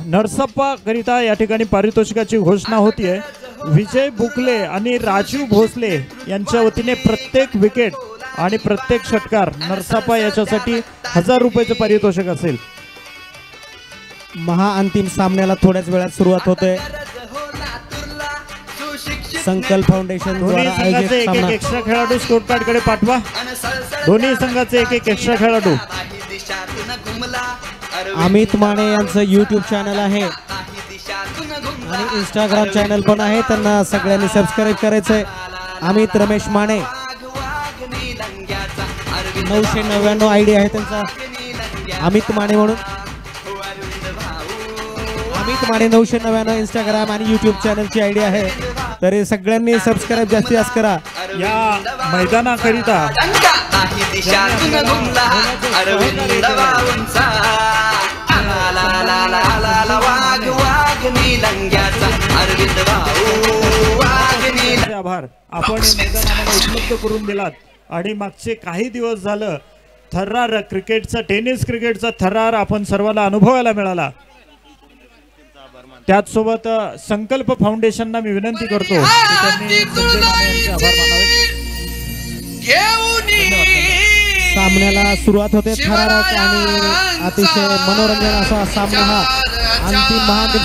नरसप्पा करिता या ठिकाणी पारितोषिकाची घोषणा होतीये। विजय बुकले आणि राजू भोसले यांच्या वतीने प्रत्येक विकेट आणि प्रत्येक षटकार नरसप्पा याच्यासाठी 1000 रुपयाचे पारितोषिक असेल। महाअंतिम सामन्याला थोड्याच वेळात सुरुवात होते। संकल्प फाउंडेशन द्वारा आयोजित सामना। एक्स्ट्रा खेळाडू स्कोर कार्ड कडे पाठवा। दोन्ही संघाचे एक एक्स्ट्रा खेळाडू। अमित माने यांचं YouTube चॅनल आहे आणि Instagram चॅनल पण आहे, त्यांना सगळ्यांनी सबस्क्राइब करायचंय। अमित रमेश माने 999 आयडी आहे त्यांचा, अमित माने म्हणून। अमित माने 999 Instagram आणि YouTube चॅनलची आयडी आहे, तरी सगळ्यांनी सबस्क्राइब जास्तीत जास्त करा। या मैदानाकरिता आभार। आपण मैदान आम्हाला उपलब्ध करून दिलात आणि मागचे काही दिवस झालं थरार क्रिकेटचा, टेनिस क्रिकेटचा थरार आपण सर्वांना अनुभवायला मिळाला। त्याचसोबत संकल्प फाउंडेशनला मी विनंती करतो की त्यांनी संजय माने यांचे आभार मानावे। सामन्याला सुरुवात होते। थरारक आणि अतिशय मनोरंजन असा सामना हा अंतिम महाअंतिम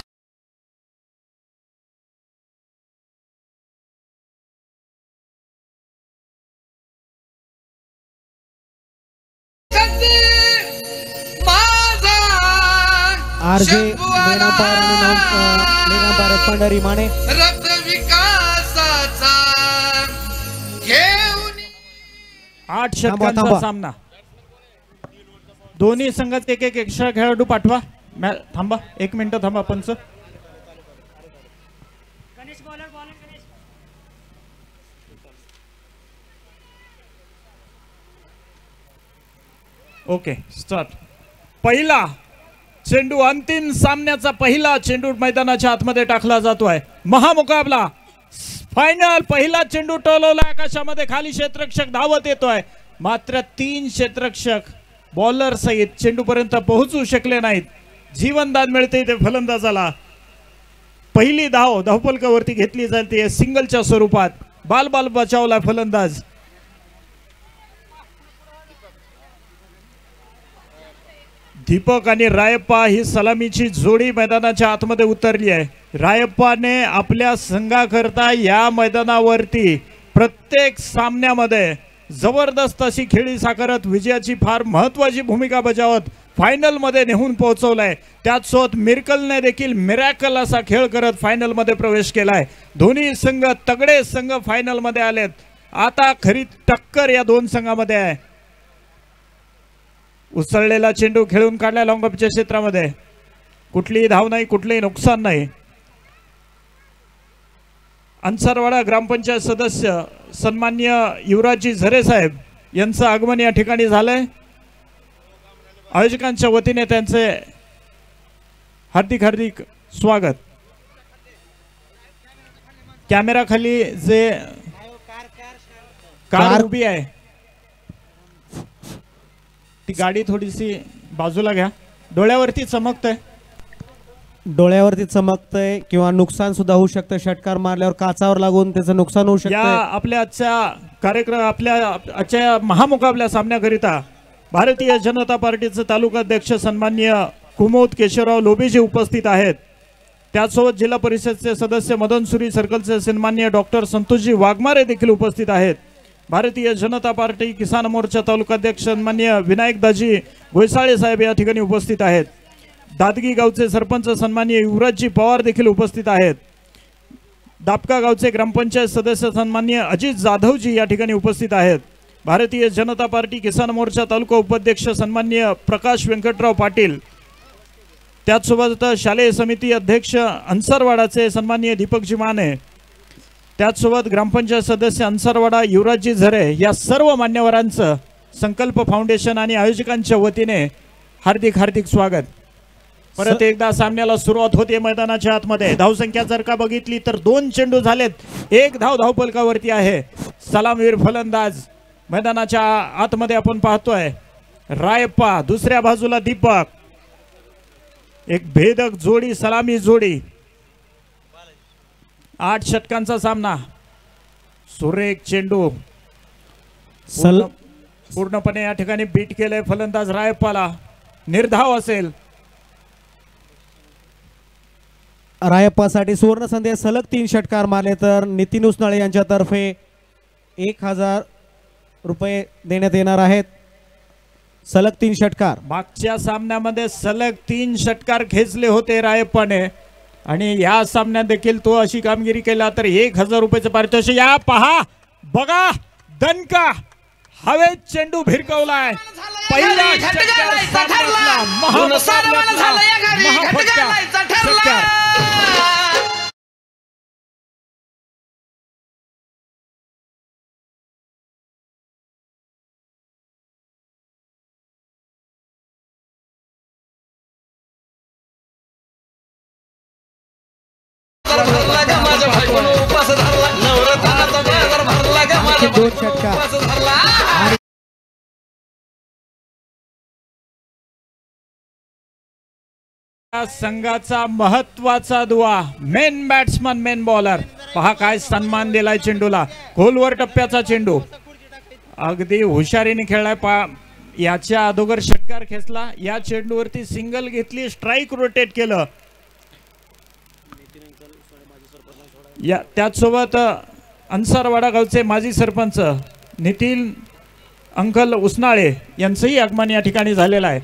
आरजे मेनापार आणि मेनापार पंढरी माने। 8 षटकांचा सामना। दोन्ही संघात एक एक्स्ट्रा खेळाडू पाठवा। थांबा 1 मिनिट थांबा पंच। Okay start. पहिला चेंडू, अंतिम सामन्याचा पहिला चेंडू मैदानाच्या आतमध्ये टाकला जातोय। महामुकाबला फायनल। पहिला चेंडू टोलवला आकाशामध्ये, खाली क्षेत्ररक्षक धावत येतोय, मात्र 3 क्षेत्ररक्षक बॉलर सहित चेंडू पर्यंत पोहोचू शकले नाहीत। जीवनदान मिळते इथे फलंदाजाला। पहिली धाव धावफलकावरती घेतली जाते सिंगलच्या स्वरूपात। बाल बचावला फलंदाज। दीपक आणि रायप्पा ही सलामीची जोडी मैदानाच्या आतमध्ये उतरली आहे। रायप्पाने आपल्या संघाकरता या मैदानावरती प्रत्येक सामन्यामध्ये जबरदस्त अशी खेळी साकारत विजयाची फार महत्त्वाची भूमिका बजावत फायनल मध्ये नेहून पोहोचवलाय। त्याचसोबत मिरकलने देखील मिरॅकल असा खेळ करत फायनल मध्ये प्रवेश केलाय। दोन्ही संघ तगडे संघ फायनल मध्ये आलेत। आता खरी टक्कर या दोन संघामध्ये आहे। उसळलेला चेंडू खेळून काढला लॉंग ऑफच्या क्षेत्रामध्ये। कुठलीही धाव नाही, कुठलेही नुकसान नाही। अन्सारवाडा ग्रामपंचायत सदस्य सन्माननीय युवराजजी झरे साहेब यांचं आगमन या ठिकाणी झालंय। आयोजकांच्या वतीने त्यांचे हार्दिक हार्दिक स्वागत। कॅमेरा खाली जे कार उभी आहे ती गाडी थोडीशी बाजूला घ्या। डोळ्यावरती चमकतंय, डोळ्यावरती चमकतंय किंवा नुकसान सुद्धा होऊ शकतं। षटकार मारल्यावर काचावर लागून त्याचं नुकसान होऊ शकतं। आपल्या आजच्या कार्यक्रम, आपल्या आजच्या महामुकाबल्या सामन्याकरिता भारतीय जनता पार्टीचे तालुका अध्यक्ष सन्माननीय कुमोद केशवराव लोबेजी उपस्थित आहेत। त्याचसोबत जिल्हा परिषदचे सदस्य मदनसुरी सर्कलचे सन्माननीय डॉक्टर संतोषजी वाघमारे देखील उपस्थित आहेत। भारतीय जनता पार्टी किसान मोर्चा तालुका अध्यक्ष सन्माननीय विनायक दाजी गोयसाळे साहेब या ठिकाणी उपस्थित आहेत। दादगी गावचे सरपंच सन्माननीय युवराजजी पवार देखील उपस्थित आहेत। दापका गावचे ग्रामपंचायत सदस्य सन्माननीय अजित जाधवजी या ठिकाणी उपस्थित आहेत। भारतीय जनता पार्टी किसान मोर्चा तालुका उपाध्यक्ष सन्माननीय प्रकाश व्यंकटराव पाटील, त्याचसोबत शालेय समिती अध्यक्ष अन्सारवाडाचे सन्माननीय दीपकजी माने, त्याचसोबत ग्रामपंचायत सदस्य अन्सारवाडा युवराजजी झरे या सर्व मान्यवरांचं संकल्प फाउंडेशन आणि आयोजकांच्या वतीने हार्दिक हार्दिक स्वागत। परत एकदा सामन्याला सुरुवात होते मैदानाच्या आतमध्ये। धावसंख्या जर का बघितली तर 2 चेंडू झालेत, 1 धाव धावफलकावरती आहे। सलामवीर फलंदाज मैदानाच्या आतमध्ये आपण पाहतोय रायप्पा, दुसऱ्या बाजूला दीपक। एक भेदक जोडी, सलामी जोडी. 8 षटकांचा सामना. सुरेख चेंडू पूर्णपणे या ठिकाणी बीट केलंय फलंदाज रायप्पाला. निर्धाव असेल. रायप्पासाठी सुवर्ण संधी. सलग 3 षटकार मारले तर नितीन उसनाळे यांच्यातर्फे 1000 रुपये देण्यात येणार आहेत. सलग 3 षटकार. मागच्या सामन्यामध्ये सलग 3 षटकार खेचले होते रायप्पाने आणि या सामन्यात देखील तो अशी कामगिरी केला तर 1000 रुपयाचं पारितोषिक. या पहा, बघा, दणका हवेत चेंडू भिरकवलाय. पहिला षटकार सामन्यातला महाफटका षटकार. आणखी 2 षटकार. संघाचा महत्वाचा दुवा, मेन बॅट्समन, मेन बॉलर. पहा काय सन्मान दिलाय चेंडूला. खोलवर टप्प्याचा चेंडू अगदी हुशारीने खेळलाय. याच्या अगोदर षटकार खेचला. या चेंडूवरती सिंगल घेतली, स्ट्राइक रोटेट केलं. या त्याचसोबत अन्सारवाडा गावचे माजी सरपंच नितीन अंकल उसनाळे यांचंही आगमन या ठिकाणी झालेलं आहे.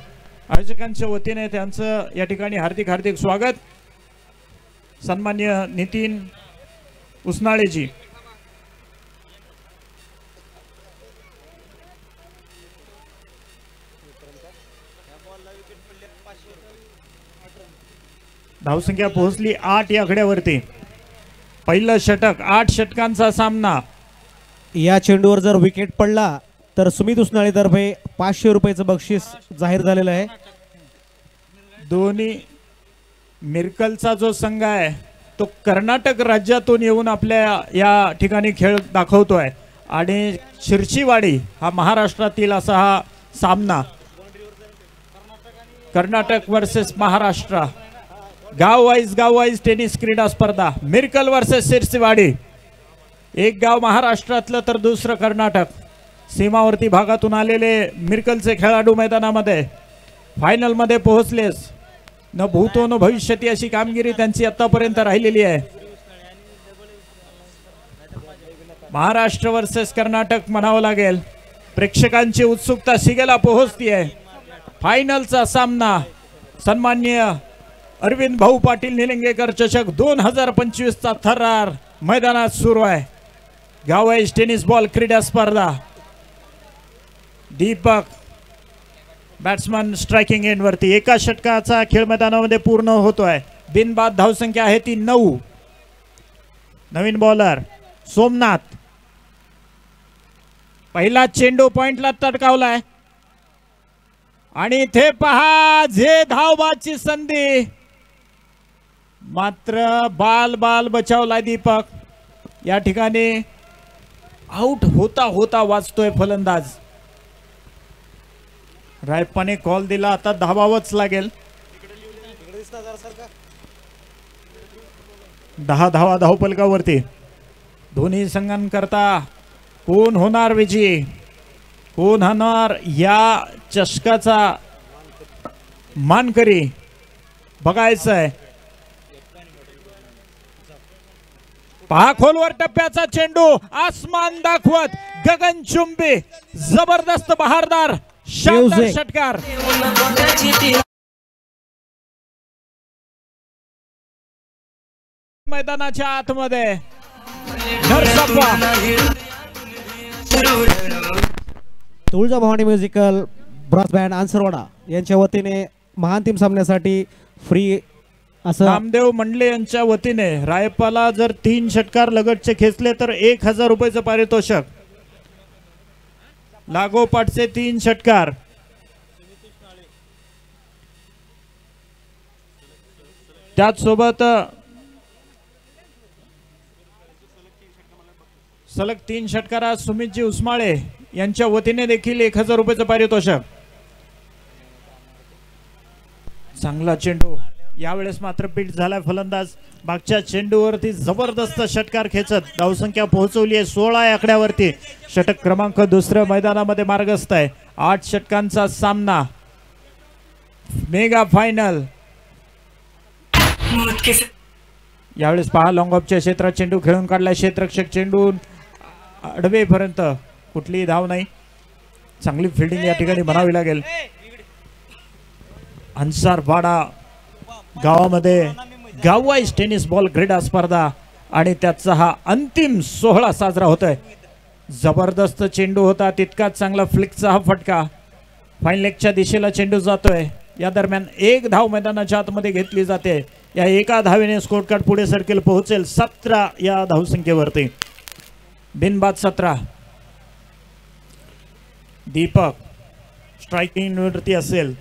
आयोजकांच्या वतीने त्यांचं या ठिकाणी हार्दिक हार्दिक स्वागत. सन्मान्य नितीन उसनाळेजी. धावसंख्या पोहोचली 8 या आकड्यावरती. पहिलं षटक, 8 षटकांचा सामना. या चेंडूवर जर विकेट पडला तर सुमित उसनाळे तर्फे 500 रुपयाचं बक्षीस जाहीर झालेलं आहे. दोन्ही मिरकलचा जो संघ आहे तो कर्नाटक राज्यातून येऊन आपल्या या ठिकाणी खेळ दाखवतोय आणि शिरशीवाडी हा महाराष्ट्रातील असा हा सामना. कर्नाटक वर्सेस महाराष्ट्र. गाव वाईज टेनिस क्रीडा स्पर्धा. मिरकल वर्सेस शिरशीवाडी. एक गाव महाराष्ट्रातलं तर दुसरं कर्नाटक. सीमावर्ती भागातून आलेले मिरकलचे खेळाडू मैदानामध्ये फायनल मध्ये पोहोचलेस. न भूतो न भविष्यती अशी कामगिरी त्यांची आतापर्यंत राहिलेली आहे. महाराष्ट्र वर्सेस कर्नाटक म्हणावं लागेल. प्रेक्षकांची उत्सुकता शिगेला पोहोचतीये. फायनलचा सामना सन्माननीय अरविंद भाऊ पाटील निलंगेकर चषक 2025 चा थरार मैदानात सुरू आहे. गावाईज टेनिस बॉल क्रीडा स्पर्धा. दीपक बॅट्समन स्ट्रायकिंग एंड वरती. एका षटकाचा खेळ मैदानामध्ये पूर्ण होतोय. बिनबाद धावसंख्या आहे ती 9. नवीन बॉलर सोमनाथ. पहिला चेंडू पॉइंटला तडकावलाय आणि इथे पहा जे धावबाची संधी, मात्र बाल बचावलाय दीपक. या ठिकाणी आउट होता होता वाचतोय फलंदाज. रायप्पाने कॉल दिला, आता धावावंच लागेल. 10 धावा धावपलकावरती. दोन्ही संघांकरता कोण होणार विजयी, कोण होणार या चषकाचा मानकरी बघायचं आहे. पहा खोलवर टप्प्याचा चेंडू आसमान दाखवत गगनचुंबी जबरदस्त बहारदार शानदार षटकार. मैदानाच्या आतमध्ये तुळजाभवानी म्युझिकल ब्रास बँड अन्सारवाडा यांच्या वतीने महांतिम सामन्यासाठी फ्री असं नामदेव मंडले यांच्या वतीने रायप्पाला जर 3 षटकार लगतचे खेचले तर 1000 रुपयाचं पारितोषिक. लागोपाठचे 3 षटकार. त्याचसोबत सलग 3 षटकारात सुमितजी उसमाळे यांच्या वतीने देखील 1000 रुपयाचं पारितोषिक. चांगला चेंडू यावेळेस मात्र बीट झालाय फलंदाज. मागच्या चेंडूवरती जबरदस्त षटकार खेचत धावसंख्या पोहोचवली आहे 16 या आकड्यावरती. षटक क्रमांक दुसऱ्या मैदानामध्ये मार्गस्थ आहे. 8 षटकांचा सामना, मेगा फायनल. यावेळेस पहा लॉंग ऑफच्या क्षेत्रात चेंडू खेळून काढलाय. क्षेत्ररक्षक चेंडू अडवेपर्यंत कुठलीही धाव नाही. चांगली फिल्डिंग या ठिकाणी म्हणावी लागेल. अन्सारवाडा गावामध्ये गाववाईज टेनिस बॉल क्रीडा स्पर्धा आणि त्याचा हा अंतिम सोहळा साजरा होतोय. जबरदस्त चेंडू होता, तितकाच चांगला फ्लिकचा हा फटका. फाईन लेगच्या दिशेला चेंडू जातोय. या दरम्यान 1 धाव मैदानाच्या आतमध्ये घेतली जाते. या एका धावेने स्कोर कार्ड पुढे सरकेल, पोहोचेल 17 या धावसंख्येवरती. बिनबाद 17. दीपक स्ट्रायकिंग वरती असेल.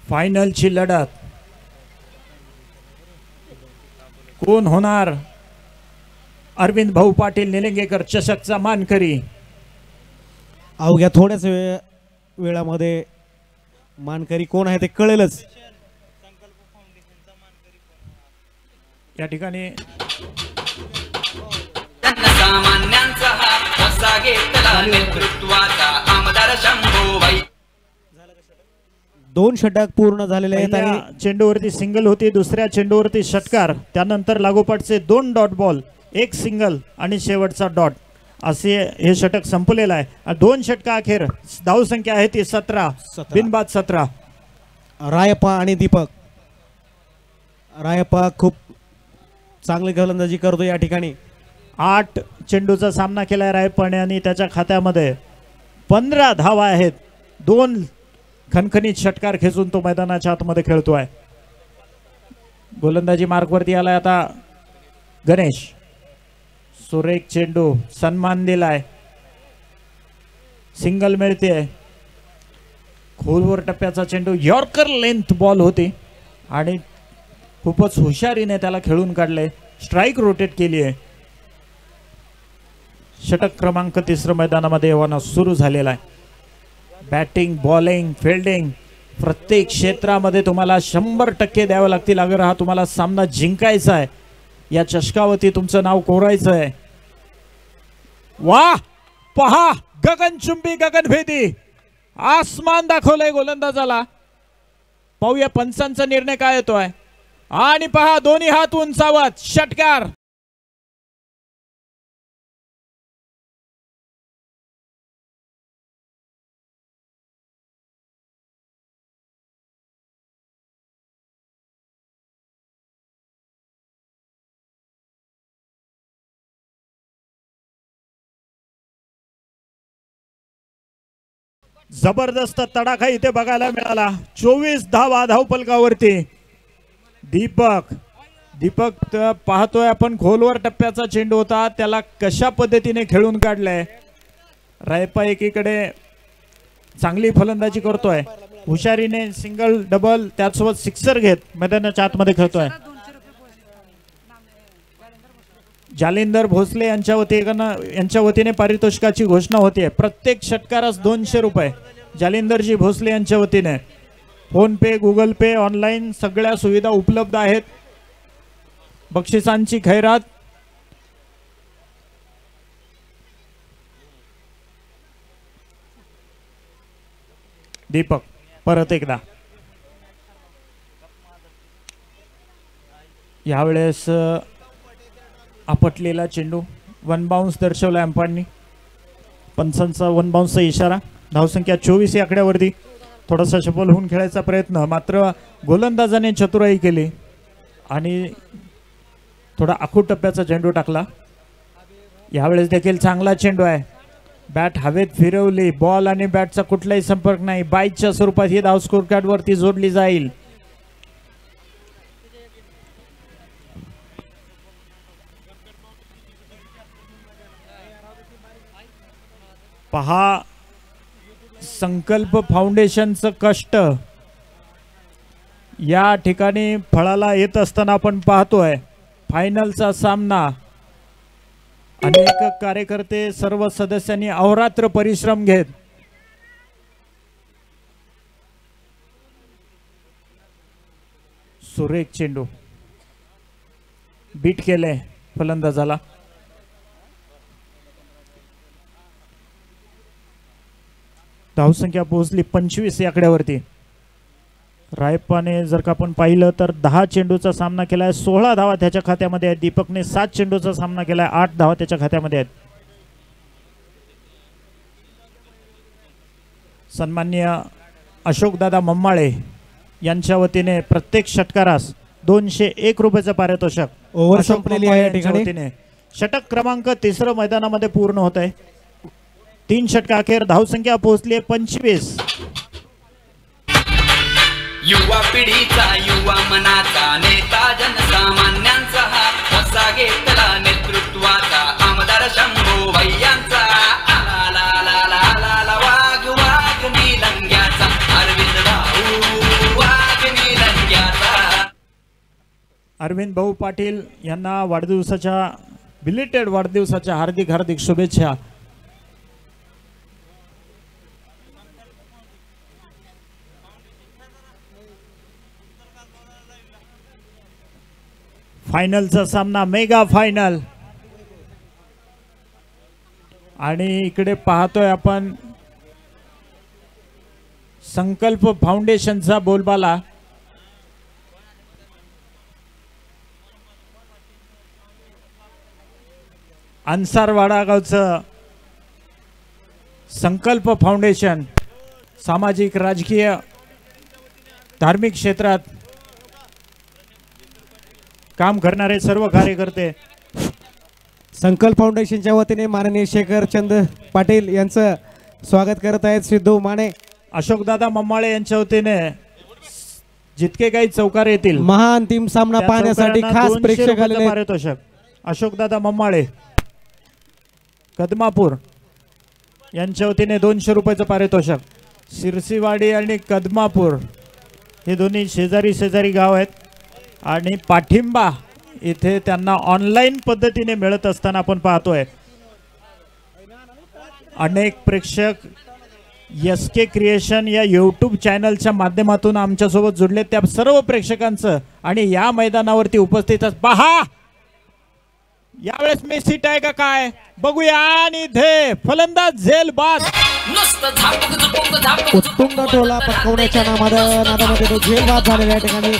फायनलची लढत कोण होणार? अरविंद भाऊ पाटील निलंगेकर चषकचा मानकरी. अवघ्या थोड्याच वेळामध्ये मानकरी कोण आहे ते कळेलच. या ठिकाणी दोन षटक पूर्ण झालेले आहेत आणि चेंडूवरती सिंगल होती, दुसऱ्या चेंडूवरती षटकार, त्यानंतर लागोपाठचे 2 डॉट बॉल, 1 सिंगल आणि शेवटचा डॉट, असे हे षटक संपलेलं आहे. 2 षटका अखेर धावसंख्या आहे ती 17. बिनबाद 17. रायप्पा आणि दीपक. रायप्पा खूप चांगली गोलंदाजी करतो या ठिकाणी. 8 चेंडूचा सामना केलाय रायप्पाने आणि त्याच्या खात्यामध्ये 15 धावा आहेत. 2 खणखणीत षटकार खेचून तो मैदानाच्या आतमध्ये खेळतोय. गोलंदाजी मार्कवरती आलाय आता गणेश. सुरेख चेंडू, सन्मान दिलाय, सिंगल मिळते. खोलवर टप्प्याचा चेंडू, यॉर्कर लेंथ बॉल होती आणि खूपच हुशारीने त्याला खेळून काढले. स्ट्राइक रोटेट केली आहे. षटक क्रमांक 3 मैदानामध्ये येवाना सुरू झालेला आहे. बॅटिंग, बॉलिंग, फिल्डिंग प्रत्येक क्षेत्रामध्ये तुम्हाला 100% द्यावं लागतील. अगर हा तुम्हाला सामना जिंकायचा आहे, या चषकावरती तुमचं नाव कोरायचं आहे. वाह, पहा गगनचुंबी, गगनभेदी आसमान दाखवलंय गोलंदाजाला. पाहूया पंचांचा निर्णय काय येतोय. आणि पहा दोन्ही हात उंचावत षटकार. जबरदस्त तडाखा इथे बघायला मिळाला. 24 धावा धावफलकावरती. दीपक पाहतोय आपण, खोलवर टप्प्याचा चेंडू होता, त्याला कशा पद्धतीने खेळून काढलाय. रायप्पा एकीकडे चांगली फलंदाजी करतोय, हुशारीने सिंगल, डबल, त्याचसोबत सिक्सर घेत मैदानाच्या आतमध्ये खेळतोय. जालिंदर भोसले यांच्या वतीने पारितोषिकाची घोषणा होते. प्रत्येक षटकारास 200 रुपये जालिंदरजी भोसले यांच्या वतीने. फोन पे, गुगल पे, ऑनलाईन सगळ्या सुविधा उपलब्ध आहेत. बक्षिसांची खैरात. दीपक परत एकदा. यावेळेस आपटलेला चेंडू, 1 बाउन्स दर्शवला अंपायरनी. पंचांचा 1 बाउन्सचा इशारा. धावसंख्या 24 या आकड्यावरती. थोडासा शफल होऊन खेळायचा प्रयत्न, मात्र गोलंदाजाने चतुराई केली आणि थोडा आखूड टप्प्याचा चेंडू टाकला. यावेळेस देखील चांगला चेंडू आहे. बॅट हवेत फिरवली, बॉल आणि बॅटचा कुठलाही संपर्क नाही. बाईच्या स्वरूपात ही धाव स्कोर कार्ड वरती जोडली जाईल. पहा संकल्प फाउंडेशनचं कष्ट या ठिकाणी फळाला येत असताना आपण पाहतोय. फायनलचा सामना. अनेक कार्यकर्ते, सर्व सदस्यांनी अहोरात्र परिश्रम घेत सुरेख चेंडू बीट केले फलंदाजाला. धावसंख्या पोहोचली 25 या आकड्यावरती. रायप्पाने जर का आपण पाहिलं तर 10 चेंडूचा सामना केलाय, 16 धावा त्याच्या खात्यामध्ये आहेत. दीपकने 7 चेंडूचा सामना केलाय, 8 धावा त्याच्या खात्यामध्ये आहेत. सन्माननीय अशोकदादा मम्माळे यांच्या वतीने प्रत्येक षटकारास 201 रुपयाचं पारितोषिक. ओव्हर संपलेली आहे या ठिकाणी. षटक क्रमांक 3 मैदानामध्ये पूर्ण होत आहे. 3 षटक अखेर धावसंख्या पोहोचली 25. युवा पिढीचा युवा मनाचा नेता जनसामान्यांचा कसा घेतला नेतृत्वाचा आमदार शंभू भैयांचा. आला ला ला ला ला ला वाघ वाघ निलंग्याचा अरविंद भाऊ वाघ निलंग्याचा. अरविंद भाऊ पाटील यांना वाढदिवसाच्या बिलेटेड वाढदिवसाच्या हार्दिक हार्दिक शुभेच्छा. फायनलचा सामना मेगा फायनल. आणि इकडे पाहतोय आपण संकल्प फाउंडेशनचा बोलबाला. अन्सारवाडा गावचं संकल्प फाउंडेशन सामाजिक राजकीय धार्मिक क्षेत्रात काम करणारे सर्व कार्यकर्ते. संकल्प फाउंडेशनच्या वतीने माननीय शेखर चंद पाटील यांचं स्वागत करत आहेत सिद्धू माने. अशोकदादा मम्माळे यांच्या वतीने जितके काही चौकार येतील महाअंतिम सामना पाहण्यासाठी खास प्रेक्षक आलेले. पारितोषिक अशोकदादा मम्माळे कदमापूर यांच्या वतीने 200 रुपयाचं पारितोषिक. सिरसीवाडी आणि कदमापूर हे दोन्ही शेजारी शेजारी गाव आहेत आणि पाठिंबा इथे त्यांना ऑनलाईन पद्धतीने मिळत असताना आपण पाहतोय. अनेक प्रेक्षक SK क्रिएशन या यूट्यूब चॅनलच्या माध्यमातून आमच्यासोबत जुडले. त्या सर्व प्रेक्षकांचं आणि या मैदानावरती उपस्थित पहा. यावेळेस मी सीट आहे का काय बघूया. आणि इथे फलंदाज झेल बाद उत्तुंग टोला पटकवण्याच्या नादामध्ये तो झेल बाद झालेला या ठिकाणी.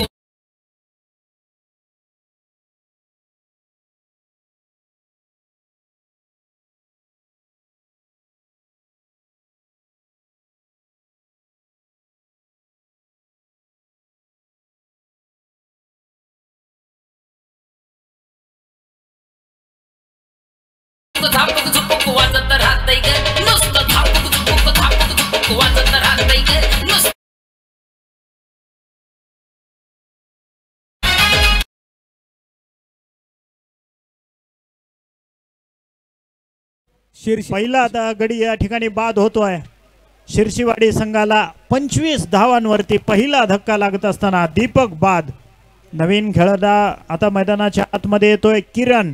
वाजत राहतय ग नुसतं धापक झुपक वाजत राहतय ग नुसतं. पहिला आता गडी या ठिकाणी बाद होतोय. शिरशीवाडी संघाला 25 धावांवरती पहिला धक्का लागत असताना दीपक बाद. नवीन खेळाडू आता मैदानाच्या आतमध्ये येतोय किरण.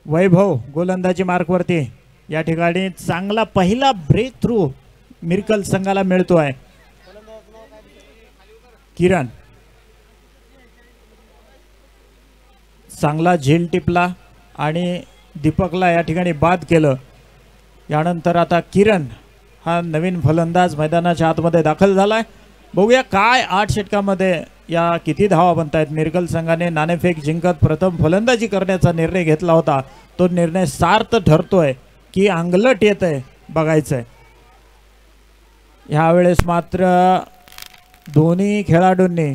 वैभव गोलंदाजी मार्कवरती या ठिकाणी चांगला पहिला ब्रेक थ्रू मिरकल संघाला मिळतोय. किरण चांगला झेल टिपला आणि दीपकला या ठिकाणी बाद केलं. यानंतर आता किरण हा नवीन फलंदाज मैदानाच्या आतमध्ये दाखल झालाय. बघूया काय 8 षटकामध्ये या किती धावा बनतायत. मिरकल संघाने नाणेफेक जिंकत प्रथम फलंदाजी करण्याचा निर्णय घेतला होता. तो निर्णय सार्थ ठरतोय की अंगलट येतंय बघायचंय. ह्यावेळेस मात्र दोन्ही खेळाडूंनी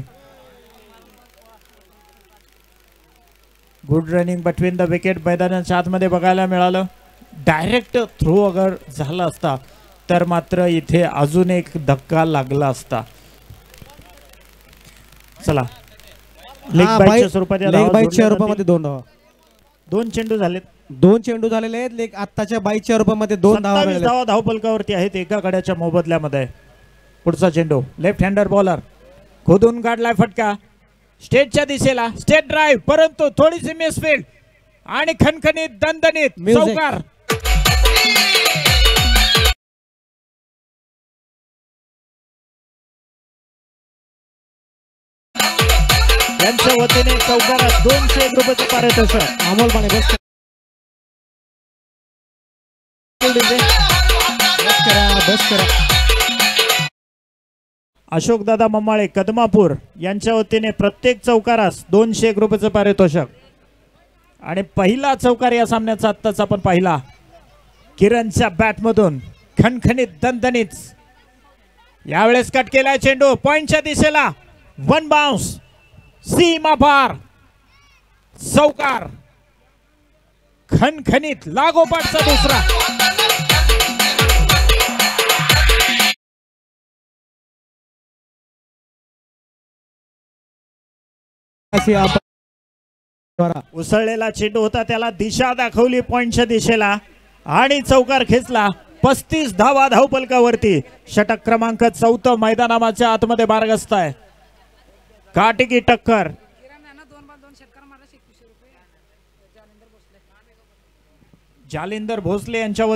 good running between the wicket मैदानाच्या आतमध्ये बघायला मिळालं. डायरेक्ट थ्रो अगर झाला असता तर मात्र इथे अजून एक धक्का लागला असता. चला लेग बाईटच्या स्वरूपामध्ये 2 धावा. 2 चेंडू झालेत. 2 चेंडू झालेले आहेत. लेग आत्ताच्या 22च्या रूपामध्ये 2 धावा. 27 धावा धावफलकावरती आहेत एका गड्याच्या मोबदल्यामध्ये. पुढचा चेंडू लेफ्ट हँडर बॉलर खोदून काढलाय फटका स्टेटच्या दिशेला. स्टेट ड्राईव्ह परंतु थोडीशी मिसफील्ड आणि खणखणीत दणदणीत चौकार. यांच्या वतीने चौकारात 201 रुपयाचं पारितोषिक. अमोल माने बस करा. अशोकदादा मम्माळे कदमापूर यांच्या वतीने प्रत्येक चौकारास 201 रुपयाचं पारितोषिक. आणि पहिला चौकार या सामन्याचा आत्ताच आपण पाहिला. किरणच्या बॅटमधून खणखणीत दणदणीत यावेळेस कट केलाय चेंडू पॉइंटच्या दिशेला. वन बाउन्स सीमा पार चौकार खणखणीत लागोपाठचा दुसरा. उसळलेला चेंडू होता त्याला दिशा दाखवली पॉइंटच्या दिशेला आणि चौकार खेचला. 35 धावा धावपलकावरती. षटक क्रमांक 4 मैदानाच्या आतमध्ये बारगस्त आहे. काटेकी टक्कर. जालिंदर भोसले यांच्या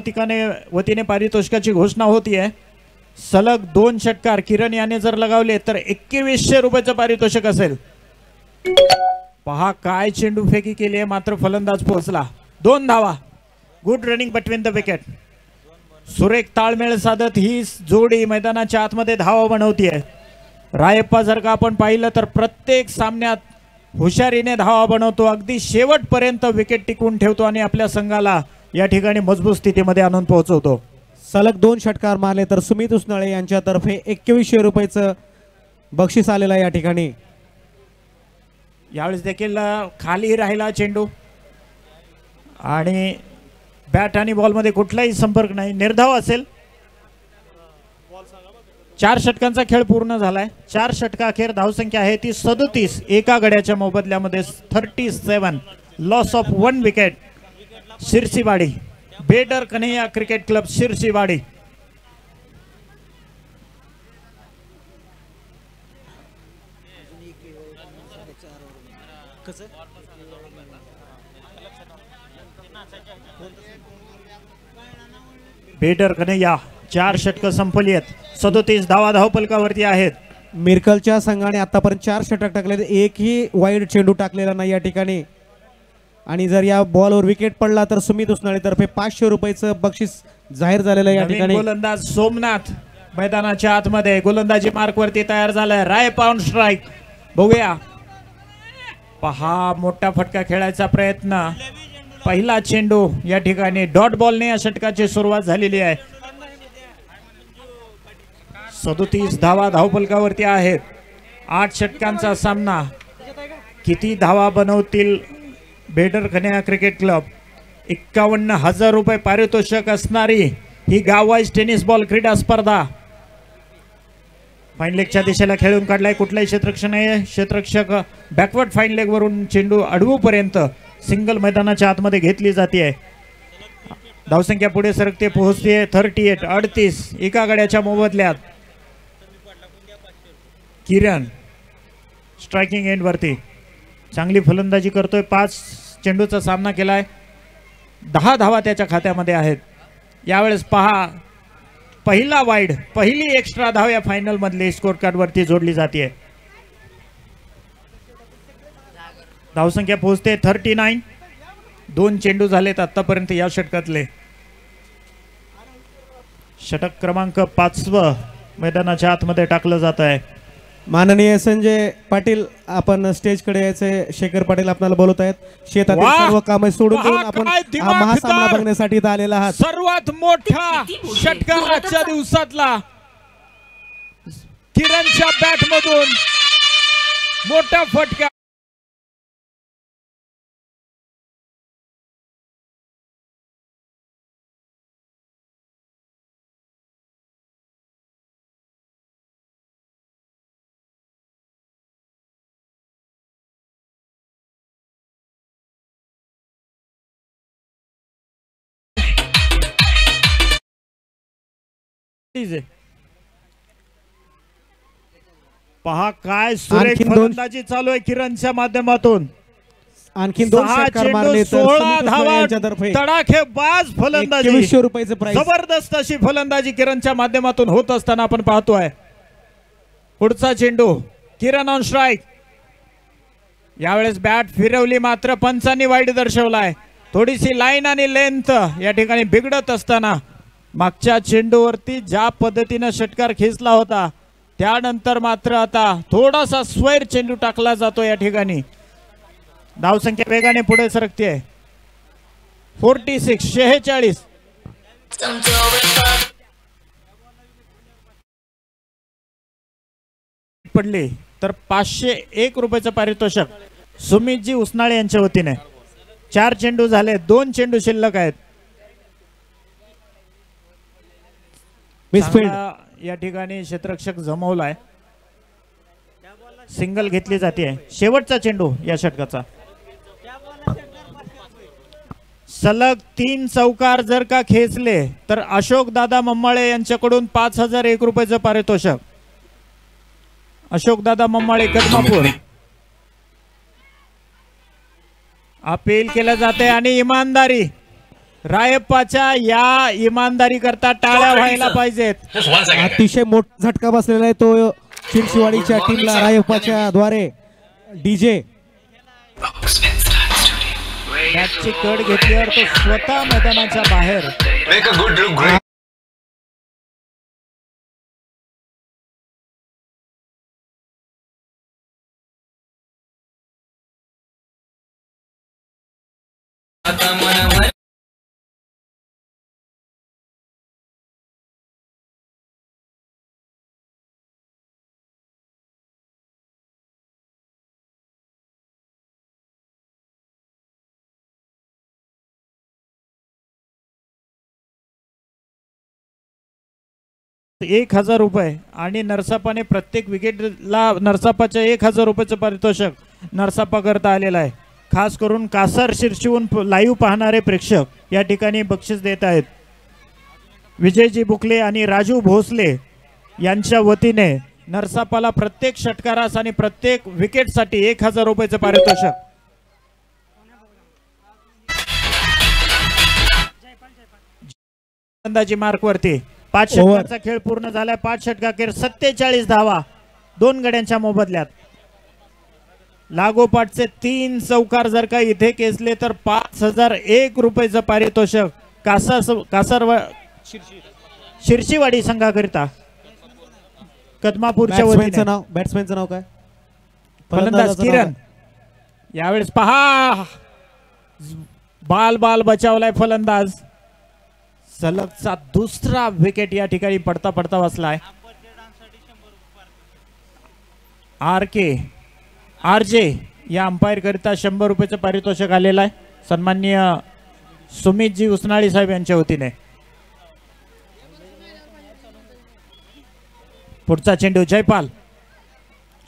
वतीने पारितोषिकाची घोषणा होतीये. सलग 2 षटकार किरण याने जर लगावले तर 2100 रुपयाचं पारितोषिक असेल. पहा काय चेंडू फेकी केली आहे मात्र फलंदाज पोहोचला. 2 धावा. Good running between the wicket. सुरेख ताळमेळ साधत ही जोडी मैदानाच्या आतमध्ये धावा बनवतीये. रायप्पा जर का आपण पाहिलं तर प्रत्येक सामन्यात हुशारीने धावा बनवतो. अगदी शेवटपर्यंत विकेट टिकवून ठेवतो आणि आपल्या संघाला या ठिकाणी मजबूत स्थितीमध्ये आणून पोहोचवतो. सलग 2 षटकार मारले तर सुमित उसनाळे यांच्यातर्फे 2100 रुपयाचं बक्षीस आलेलं आहे या ठिकाणी. यावेळेस देखील खाली राहिला चेंडू आणि बॅट आणि बॉलमध्ये कुठलाही संपर्क नाही. निर्धाव असेल. 4 षटकांचा खेळ पूर्ण झालाय. 4 षटकाखेर धावसंख्या आहे ती 37. एका गड्याच्या मोबदल्यामध्ये 37. Loss of 1 wicket. Shirsiwadi Bedar Kanhaiya cricket club Shirsiwadi. Bedar Kanhaiya 4 षटकं संपली आहेत. 37 धावा धावपलकावरती आहेत. मिरकलच्या संघाने आतापर्यंत 4 षटक टाकले. एकही वाईड चेंडू टाकलेला नाही या ठिकाणी. आणि जर या बॉलवर विकेट पडला तर सुमित उसनाळे तर्फे 500 रुपयाचं बक्षीस जाहीर झालेलं आहे या ठिकाणी. गोलंदाज सोमनाथ मैदानाच्या आतमध्ये गोलंदाजी मार्क वरती तयार झालाय. Rayappa on strike. बघूया. पहा मोठा फटका खेळायचा प्रयत्न. पहिला चेंडू या ठिकाणी डॉट बॉलने या षटकाची सुरुवात झालेली आहे. 37 धावा धावपलकावरती आहेत. 8 षटकांचा सामना. किती धावा बनवतील बेडर कन्हैया क्रिकेट क्लब. 51,000 रुपये पारितोषिक असणारी ही गाववाईज टेनिस बॉल क्रीडा स्पर्धा फाईन लेगच्या दिशेला खेळून काढलाय. कुठलाही क्षेत्ररक्षण आहे. क्षेत्ररक्षक बॅकवर्ड फाईन लेग वरून चेंडू अडवूपर्यंत सिंगल मैदानाच्या आतमध्ये घेतली जाते. धावसंख्या पुढे सरकते पोहोचते 38. 38 एका गड्याच्या मोबदल्यात. किरण स्ट्रायकिंग एंड वरती चांगली फलंदाजी करतोय. 5 चेंडूचा सामना केलाय. 10 धावा त्याच्या खात्यामध्ये आहेत. यावेळेस पहा पहिला वाईड पहिली एक्स्ट्रा धाव या फायनल मधली स्कोर कार्ड वरती जोडली जाते. धावसंख्या पोहोचते 39. 2 चेंडू झालेत आतापर्यंत या षटकातले. षटक क्रमांक 5 मैदानाच्या आतमध्ये टाकलं जात आहे. माननीय संजय पाटील आपण स्टेजकडे यायचे. शेखर पाटील आपल्याला बोलत आहेत. शेतातील सर्व कामे सोडून देऊन आपण हा महासामना बघण्यासाठी इथं आलेला आहात. सर्वात मोठा षटकार आजच्या दिवसातला. किरणच्या बॅट मधून मोठा फटका. पहा काय सुरेख फलंदाजी चालू आहे किरणच्या माध्यमातून. आणखी 2 षटकार मारले तर 16 धावा तडाखेबाज फलंदाजी. 2100 रुपयाचं प्राइस. जबरदस्त अशी फलंदाजी किरणच्या माध्यमातून होत असताना आपण पाहतोय. पुढचा चेंडू किरण ऑन स्ट्राईक. यावेळेस बॅट फिरवली मात्र पंचांनी वाईट दर्शवलाय. थोडीशी लाईन आणि लेंथ या ठिकाणी बिघडत असताना मागच्या चेंडूवरती ज्या पद्धतीनं षटकार खेचला होता त्यानंतर मात्र आता थोडासा स्वैर चेंडू टाकला जातो. या ठिकाणी धावसंख्या वेगाने पुढे सरकते. 46 पडली तर 501 रुपयाचं पारितोषिक सुमितजी उसनाळे यांच्या वतीने. 4 चेंडू झाले, 2 चेंडू शिल्लक आहेत. मिसफील्ड या ठिकाणी क्षेत्ररक्षक जमवलाय. सिंगल घेतली जाते. शेवटचा चेंडू या षटकाचा. सलग 3 चौकार जर का खेचले तर अशोक दादा मम्माळे यांच्याकडून 5001 रुपयाचं पारितोषिक. अशोक दादा मम्माळे कदमापूर. अपील केलं जाते आणि इमानदारी रायप्पाच्या या इमानदारी करता टाळ्या व्हायला पाहिजेत. अतिशय मोठा झटका बसलेला आहे तो शिरशिवाडीच्या टीमला रायप्पाच्या द्वारे. डीजे बॅटची कड घेतल्यावर तो स्वतः मैदानाच्या बाहेर. ₹1000 आणि नरसापाने प्रत्येक विकेटला नरसापाच्या 1000 रुपयाचं पारितोषिक नरसापा करता आलेलं आहे. खास करून कासार शिरशिवून लाईव्ह पाहणारे प्रेक्षक या ठिकाणी बक्षीस देत आहेत. विजयजी बुकले आणि राजू भोसले यांच्या वतीने नरसापाला प्रत्येक षटकारास आणि प्रत्येक विकेटसाठी 1000 रुपयाचं पारितोषिक. अंदाजी मार्क वरती 5 षटकांचा खेळ पूर्ण झालाय. 5 षटकाखेर 47 धावा 2 गड्यांच्या मोबदल्यात. लागोपाठचे 3 चौकार जर का इथे केसले तर 5001 रुपयाचं पारितोषिक शिरशिवाडी संघाकरिता. कदमापूरच्या वतीने बॅट्समॅनचं नाव काय? फलंदाज किरण. यावेळेस पहा बाल बचावलाय फलंदाज. सलगचा दुसरा विकेट या ठिकाणी पडता पडता बसलाय. आरजे या अंपायर करिता 100 रुपयाचं पारितोषिक आलेलं आहे. सन्माननीय सुमितजी उसनाळी साहेब यांच्या वतीने. पुढचा चेंडू जयपाल.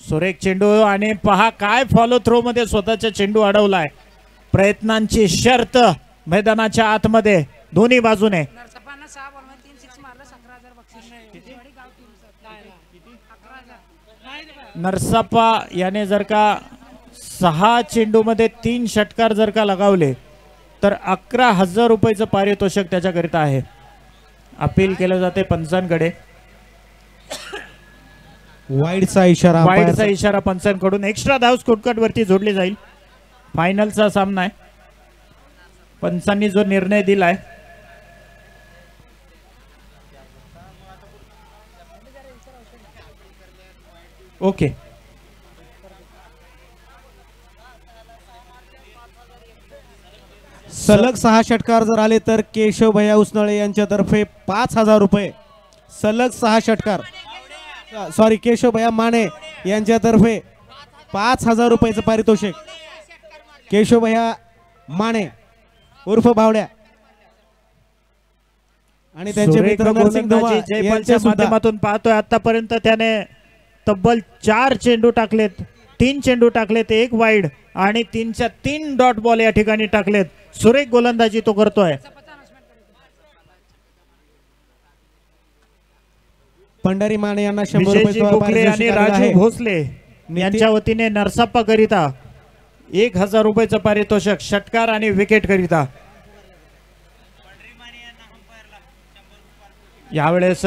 सुरेख चेंडू आणि पहा काय फॉलो थ्रो मध्ये स्वतःचा चेंडू अडवलाय. प्रयत्नांची शर्त मैदानाच्या आतमध्ये दोन्ही बाजूने. नरसापा याने जर का 6 चेंडू मध्ये 3 षटकार जर का लगावले तर 11,000 रुपयाचं पारितोषिक त्याच्याकरिता आहे. अपील केलं जाते पंचांकडे. वाईडचा इशारा पंचांकडून. एक्स्ट्रा धाव स्कोरकार्ड वरती जोडली जाईल. फायनलचा सामना आहे. पंचांनी जो निर्णय दिलाय ओके. सलग 6 षटकार जर आले तर केशव भैया उसनाळे यांच्यातर्फे 5000 रुपये. सलग 6 षटकार सॉरी केशव भैया माने यांच्यातर्फे 5000 रुपयाचं पारितोषिक. केशव भैया माने उर्फ भावड्या आणि त्यांचे मित्र नरसिंग धुमा जयपालच्या माध्यमातून पाहतोय. आतापर्यंत त्याने तब्बल 4 चेंडू टाकलेत. 3 चेंडू टाकलेत, 1 वाईड आणि 3च्या 3 डॉट बॉल या ठिकाणी टाकलेत. सुरेख गोलंदाजी तो करतोय. पंढरी माने यांना 100 रुपये आणि राजू भोसले यांच्या वतीने नरसाप्पा करिता 1000 रुपयाचं पारितोषिक षटकार आणि विकेट करिता. यावेळेस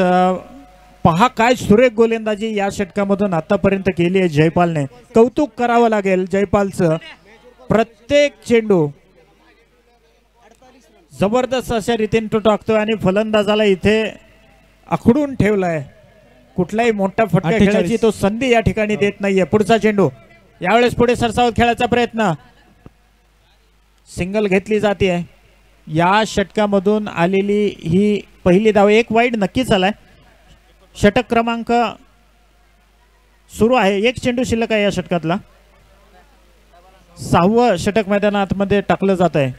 पहा काय सुरेख गोलंदाजी या षटकामधून आतापर्यंत केली आहे जयपालने. कौतुक करावं लागेल जयपालचं. प्रत्येक चेंडू जबरदस्त अशा रीतीने तो टाकतोय आणि फलंदाजाला इथे आखडून ठेवलाय. कुठलाही मोठा फटका 48. खेळायची तो संधी या ठिकाणी देत नाहीये. पुढचा चेंडू यावेळेस पुढे सरसावत खेळायचा प्रयत्न. सिंगल घेतली जाते. या षटकामधून आलेली ही पहिली धाव. एक वाईड नक्कीच आलाय. षटक क्रमांक सुरू आहे. एक चेंडू शिल्लक आहे या षटकातला. 6वं षटक मैदानात मध्ये टाकलं जात आहे.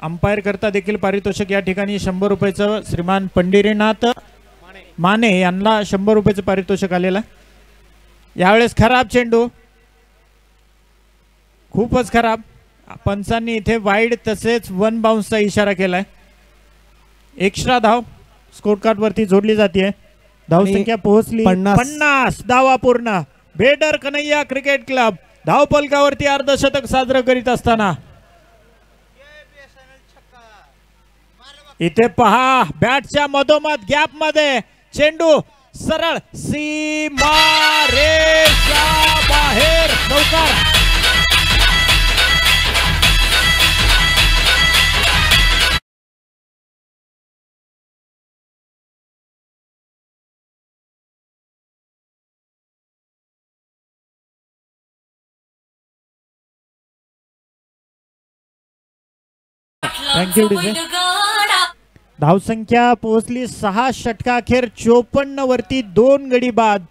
अंपायर करता देखील पारितोषिक या ठिकाणी 100 रुपयाचं श्रीमान पंढरीनाथ माने यांना 100 रुपयाचं पारितोषिक आलेलं. यावेळेस खराब चेंडू, खूपच खराब. पंचांनी इथे वाईड तसेच वन बाउन्सचा इशारा केलाय. एक्स्ट्रा धाव स्कोर कार्ड वरती जोडली जाते. धावसंख्या पोहोचली 50. धावा पूर्ण. बेडर कन्हैया क्रिकेट क्लब धावफलकावरती अर्धशतक साजरं करीत असताना इथे पहा बॅटच्या मधोमध गॅप मध्ये चेंडू सरळ सीमा रेषा बाहेर. चौकार. Thank you DJ. धावसंख्या पोहोचली 6 षटकाखेर 54 वरती 2 गडी बाद.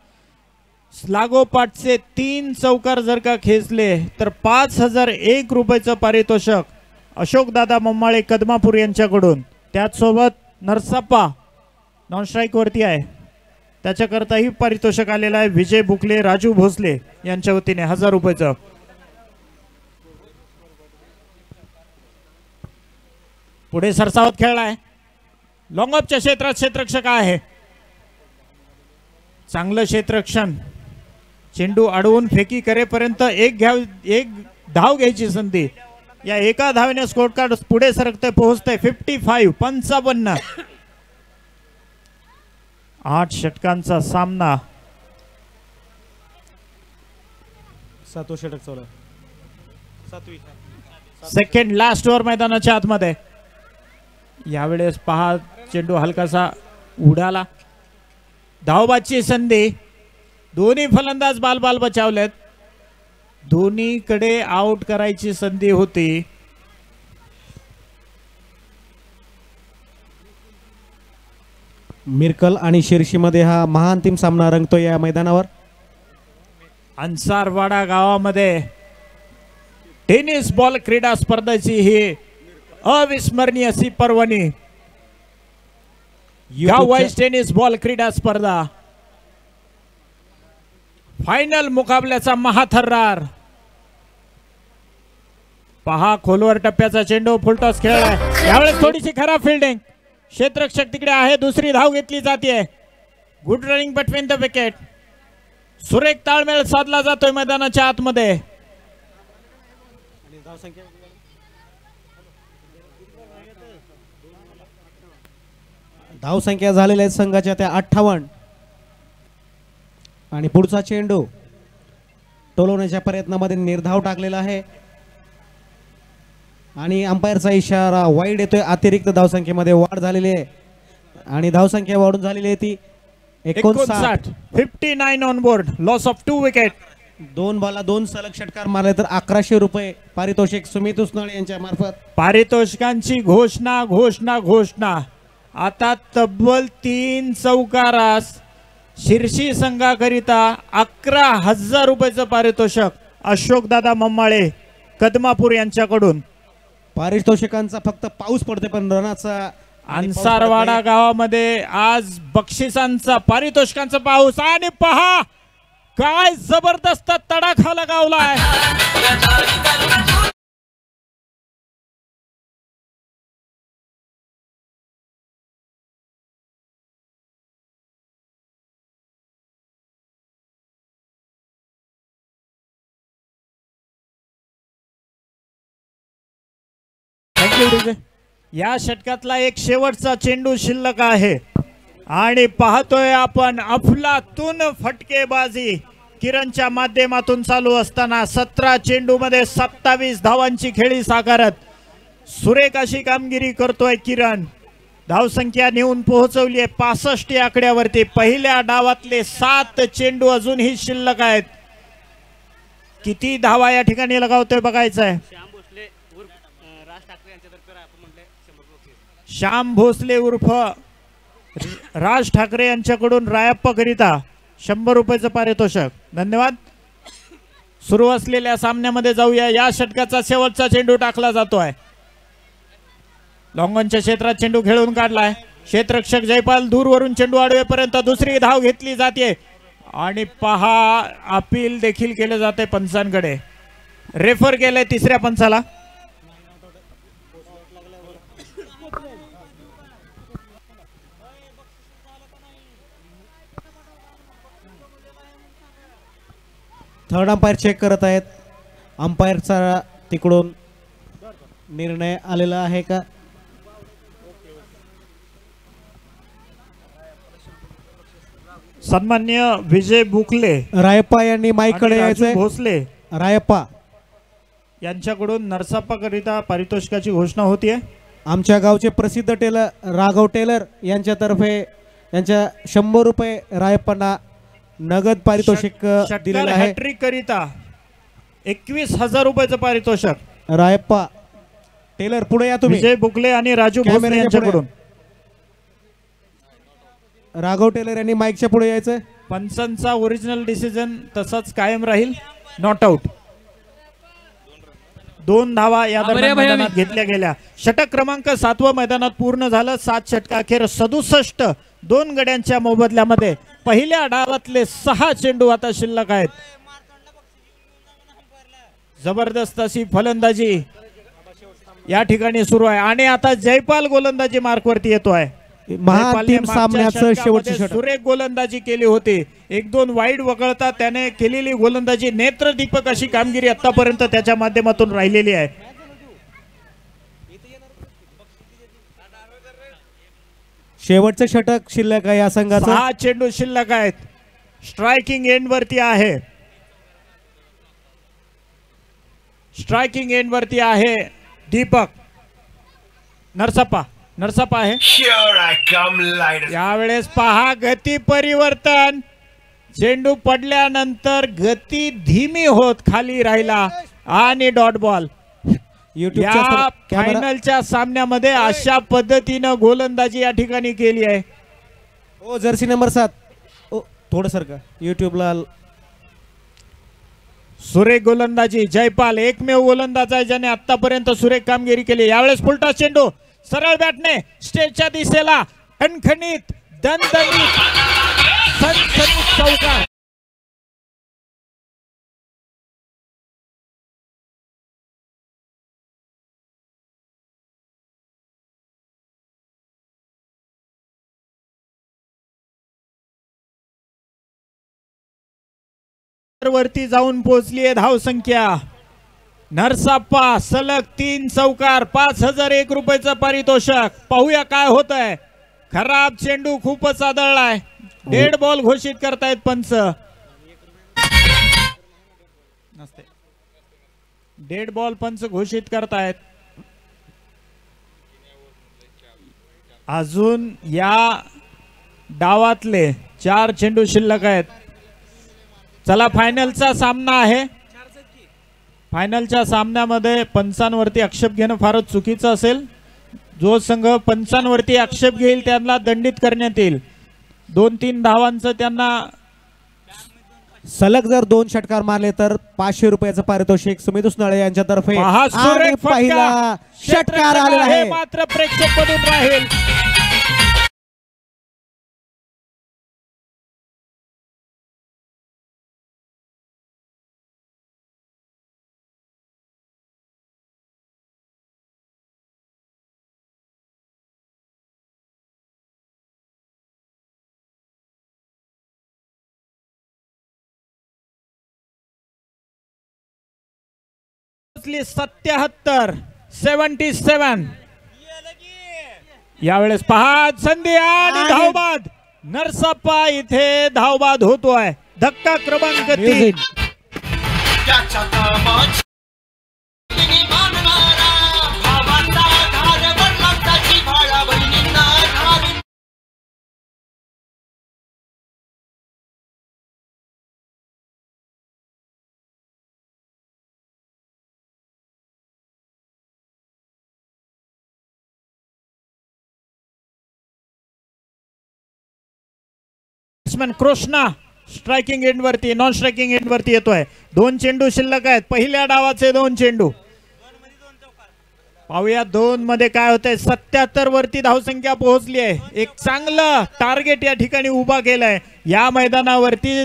लागोपाठचे 3 चौकार जर का खेचले तर 5001 रुपयाचं पारितोषिक अशोकदादा मम्माळे कदमापूर यांच्याकडून. त्याचसोबत नरसाप्पा नॉन स्ट्राईक वरती आहे, त्याच्याकरताही पारितोषिक आलेलं आहे. विजय बुकले, राजू भोसले यांच्या वतीने 1000 रुपयाचं. पुढे सरसावत खेळलाय. लॉंग ऑफच्या क्षेत्रात क्षेत्ररक्षक आहे. चांगलं क्षेत्ररक्षण. चेंडू अडवून फेकी करेपर्यंत एक धाव घ्यायची संधी. या एका धावेने स्कोर कार्ड पुढे सरकते, पोहोचते 55. 55. 8 षटकांचा सामना. 7वं षटक चालू आहे. 7वी सेकंड लास्ट ओव्हर मैदानाच्या आतमध्ये. यावेळेस पहा चेंडू हलकासा उडाला. धावबाची संधी. दोन्ही फलंदाज बाल बचावलेत. दोन्हीकडे आउट करायची संधी होती. मिरकल आणि शिर्शीमध्ये हा महाअंतिम सामना रंगतो या मैदानावर. अन्सारवाडा गावामध्ये टेनिस बॉल क्रीडा स्पर्धेची ही अविस्मरणीय अशी पर्वणी. गाववाईज टेनिस बॉल क्रीडा स्पर्धा. फायनल मुकाबल्याचा महाथर्रार. पहा खोलवर टप्प्याचा चेंडू फुलटॉस खेळलाय. यावेळेस थोडीशी खराब फिल्डिंग. क्षेत्ररक्षक तिकडे आहे. दुसरी धाव घेतली जाते. Good running between the wicket. सुरेख ताळमेळ साधला जातोय मैदानाच्या आतमध्ये. धावसंख्या झालेल्या आहेत संघाच्या त्या 58. आणि पुढचा चेंडू टोलवण्याच्या प्रयत्नामध्ये निर्धाव टाकलेला आहे आणि अंपायरचा इशारा वाईड येतोय. अतिरिक्त धावसंख्येमध्ये वाढ झालेली आहे आणि धावसंख्या वाढून झालेली आहे ती 59. 59 on board. Loss of 2 wicket. 2 बॉलला 2 सलग षटकार मारले तर 1100 रुपये पारितोषिक सुमित उसनळे यांच्या मार्फत. पारितोषिकांची घोषणा घोषणा घोषणा. आता तब्बल 3 चौकारास शिर्शी संघाकरिता 11,000 रुपयाचं पारितोषिक अशोकदादा मम्माळे कदमापूर यांच्याकडून. पारितोषिकांचा फक्त पाऊस पडते पण रनाचा अन्सारवाडा गावामध्ये आज बक्षिसांचा पारितोषिकांचा पाऊस. आणि पहा काय जबरदस्त तडाखा लगावलाय. थँक्यू. या षटकातला एक शेवटचा चेंडू शिल्लक आहे आणि पाहतोय आपण अफलातून फटकेबाजी किरणच्या माध्यमातून चालू असताना 17 चेंडू मध्ये 27 धावांची खेळी साकारत सुरेख अशी कामगिरी करतोय किरण. धावसंख्या नेऊन पोहोचवली आहे 65 या आकड्यावरती. पहिल्या डावातले 7 चेंडू अजूनही शिल्लक आहेत. किती धावा या ठिकाणी लगावतोय बघायचं आहे. श्याम भोसले उर्फ राज ठाकरे यांच्याकडून रायप्पा करिता 100 रुपयाचं पारितोषिक. धन्यवाद. सुरू असलेल्या सामन्यामध्ये जाऊया. या षटकाचा शेवटचा चेंडू टाकला जातोय. लॉंगॉनच्या क्षेत्रात चेंडू खेळून काढलाय. क्षेत्ररक्षक जयपाल दूरवरून चेंडू आडवेपर्यंत दुसरी धाव घेतली जाते आणि पहा अपील देखील केले जाते पंचांकडे. रेफर केलंय तिसऱ्या पंचाला. थर्ड अंपायर चेक करत आहेत. अंपायरचा तिकडून निर्णय आलेला आहे का? सन्मान्य विजय बुकले रायप्पा यांनी माईककडे यायचंय. भोसले रायप्पा यांच्याकडून नरसाप्पा करिता पारितोषिकाची घोषणा होतीये. आमच्या गावचे प्रसिद्ध टेलर राघव टेलर यांच्यातर्फे यांच्या 100 रुपये रायप्पांना नगद पारितोषिक दिलेलं आहे. हॅट्रिक करिता 21,000 रुपयाचं पारितोषिक. रायप्पा टेलर पुढे या तुम्ही. विजय बुकले आणि राजू भोसले यांच्याकडून. राघव टेलर यांनी माईकच्या पुढे यायचं. पंचांचा ओरिजिनल डिसिजन तसाच कायम राहील. Not out. 2 धावा या दरम्यान मैदानात घेतल्या गेल्या. षटक क्रमांक 7 मैदानात पूर्ण झालं. 7 षटकाखेर 67 2 गड्यांच्या मोबदल्यामध्ये पहिल्या डावातले 6 चेंडू आता शिल्लक आहेत. जबरदस्त अशी फलंदाजी या ठिकाणी सुरू आहे आणि आता जयपाल गोलंदाजी मार्कवरती येतोय. महाअंतिम सामन्याचं शेवटचे षटक. सुरेख गोलंदाजी केली होती. 1-2 वाईड वगळता त्याने केलेली गोलंदाजी नेत्रदीपक अशी कामगिरी आतापर्यंत त्याच्या माध्यमातून राहिलेली आहे. शेवटचं षटक शिल्लक आहे या संघाचं. 6 चेंडू शिल्लक आहेत. स्ट्रायकिंग एंड वरती आहे. स्ट्रायकिंग एंड वरती आहे दीपक. नरसप्पा आहे. यावेळेस पहा गती परिवर्तन. चेंडू पडल्यानंतर गती धीमी होत खाली राहिला आणि डॉट बॉल. या फायनलच्या सामन्यामध्ये अशा पद्धतीनं गोलंदाजी या ठिकाणी केली आहे. ओ जर्सी नंबर 7 थोडं सर का युट्यूबला. सुरेख गोलंदाजी. जयपाल एकमेव गोलंदाज आहे ज्याने आतापर्यंत सुरेख कामगिरी केली. यावेळेस फुलटॉस चेंडू सरळ बॅटने स्टेजच्या दिशेला खणखणीत दणदणीत सनसनीत चौकार. वरती जाऊन पोहोचली आहे धावसंख्या. नरसाप्पा सलग 3 चौकार. 5,001 रुपयाचं पारितोषिक. पाहूया काय होत आहे. खराब चेंडू खूपच आदळलाय. डेड बॉल घोषित करतायत पंच. डेड बॉल पंच घोषित करतायत. अजून या डावातले 4 चेंडू शिल्लक आहेत. चला फायनलचा सामना आहे. फायनलच्या सामन्यामध्ये पंचांवरती आक्षेप घेणं फारच चुकीचं असेल. जो संघ पंचांवरती आक्षेप घेईल त्यांना दंडित करण्यात येईल. 2-3 धावांचं त्यांना सलग जर 2 षटकार मारले तर 500 रुपयाचं पारितोषिक सुमित उसनाळे यांच्यातर्फे. पहिला षटकार आलेला आहे मात्र प्रेक्षक मधून राहील. पोहोचली 77. 77. यावेळेस पहा संधी आणि धावबाद. नरसप्पा इथे धावबाद होतोय. धक्का क्रमांक 3. कृष्णा स्ट्रायकिंग एंड वरती, नॉन स्ट्रायकिंग एंड वरती येतोय. 2 चेंडू शिल्लक आहेत. पहिल्या डावाचे 2 चेंडू. पाहूया 2 मध्ये काय होतंय. 77 वरती धावसंख्या पोहोचली आहे. एक चांगलं टार्गेट या ठिकाणी उभा केलंय. या मैदानावरती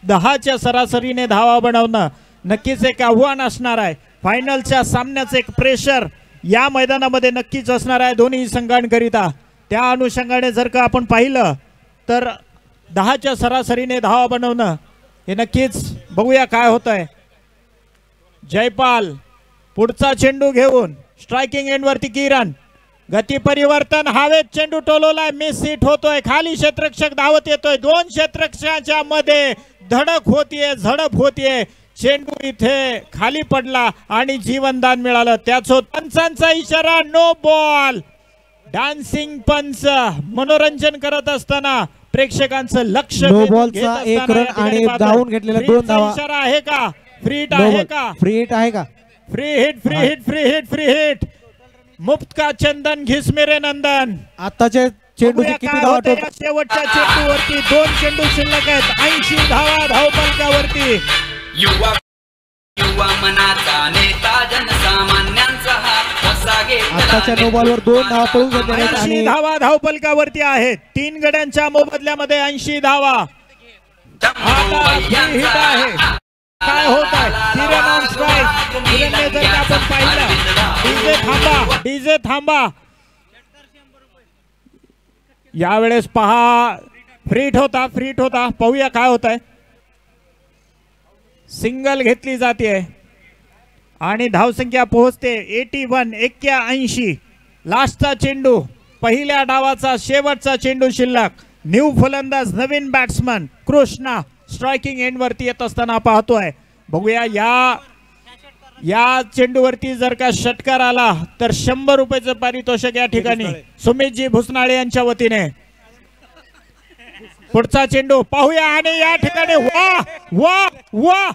10च्या सरासरीने धावा बनवणं नक्कीच एक आव्हान असणार आहे. फायनलच्या सामन्याचं एक प्रेशर या मैदानामध्ये नक्कीच असणार आहे दोन्ही संघांकरिता. त्या अनुषंगाने जर का आपण पाहिलं तर 10च्या सरासरीने धावा बनवणं हे नक्कीच बघूया काय होतंय. जयपाल पुढचा चेंडू घेऊन स्ट्रायकिंग एंड वरती किरण. गती परिवर्तन, हवेत चेंडू टोलवलाय. मिस हिट होतोय. खाली क्षेत्ररक्षक धावत येतोय. 2 क्षेत्ररक्षकांच्या मध्ये धडक होतीये, झडप होतीये. चेंडू इथे खाली पडला आणि जीवनदान मिळालं. त्याचो पंचांचा इशारा, नो बॉल. डान्सिंग पंच मनोरंजन करत असताना प्रेक्षकांचं लक्ष नो बॉलचा 1 रन आणि धावून घेतलेल्या 2 धावा. इशारा आहे का? फ्री हिट आहे का? फ्री हिट आहे का? Free hit, free hit, free hit, free hit. मुक्त का चंदन घिसमिरे नंदन. आताच्या चेंडूची किती धावा टोटल? शेवटच्या चेंडूवरती 2 चेंडू शिल्लक आहेत. 80 धावा धावपलकावरती. युवा मनाचा नेता जनसामान्यांचा हात कसा घेतला. आताच्या नो बॉलवर 2 धावा पळून घेतल्या 80 धावा धावपलकावरती आहेत. 3 गड्यांच्या मोबदल्यामध्ये 80 धावा. आता फ्री हिट आहे. काय होत आहे? किरण ऑन स्ट्राइक. किरणने जर का आपण पाहिलं, डीजे थांबा, डीजे थांबा. यावेळेस पहा फ्रीट होता, फ्रीट होता. पाहूया काय होत आहे. सिंगल घेतली जाते आणि धावसंख्या पोहोचते 81. लास्टचा चेंडू, पहिल्या डावाचा शेवटचा चेंडू शिल्लक. न्यू फलंदाज, नवीन बॅट्समन कृष्णा स्ट्रायकिंग एंड वरती येत असताना पाहतोय. बघूया या चेंडूवरती जर का षटकार आला तर 100 रुपयाचं पारितोषिक या ठिकाणी सुमितजी भुसनाळे यांच्या वतीने. पुढचा चेंडू पाहूया आणि या ठिकाणी वा वा वा,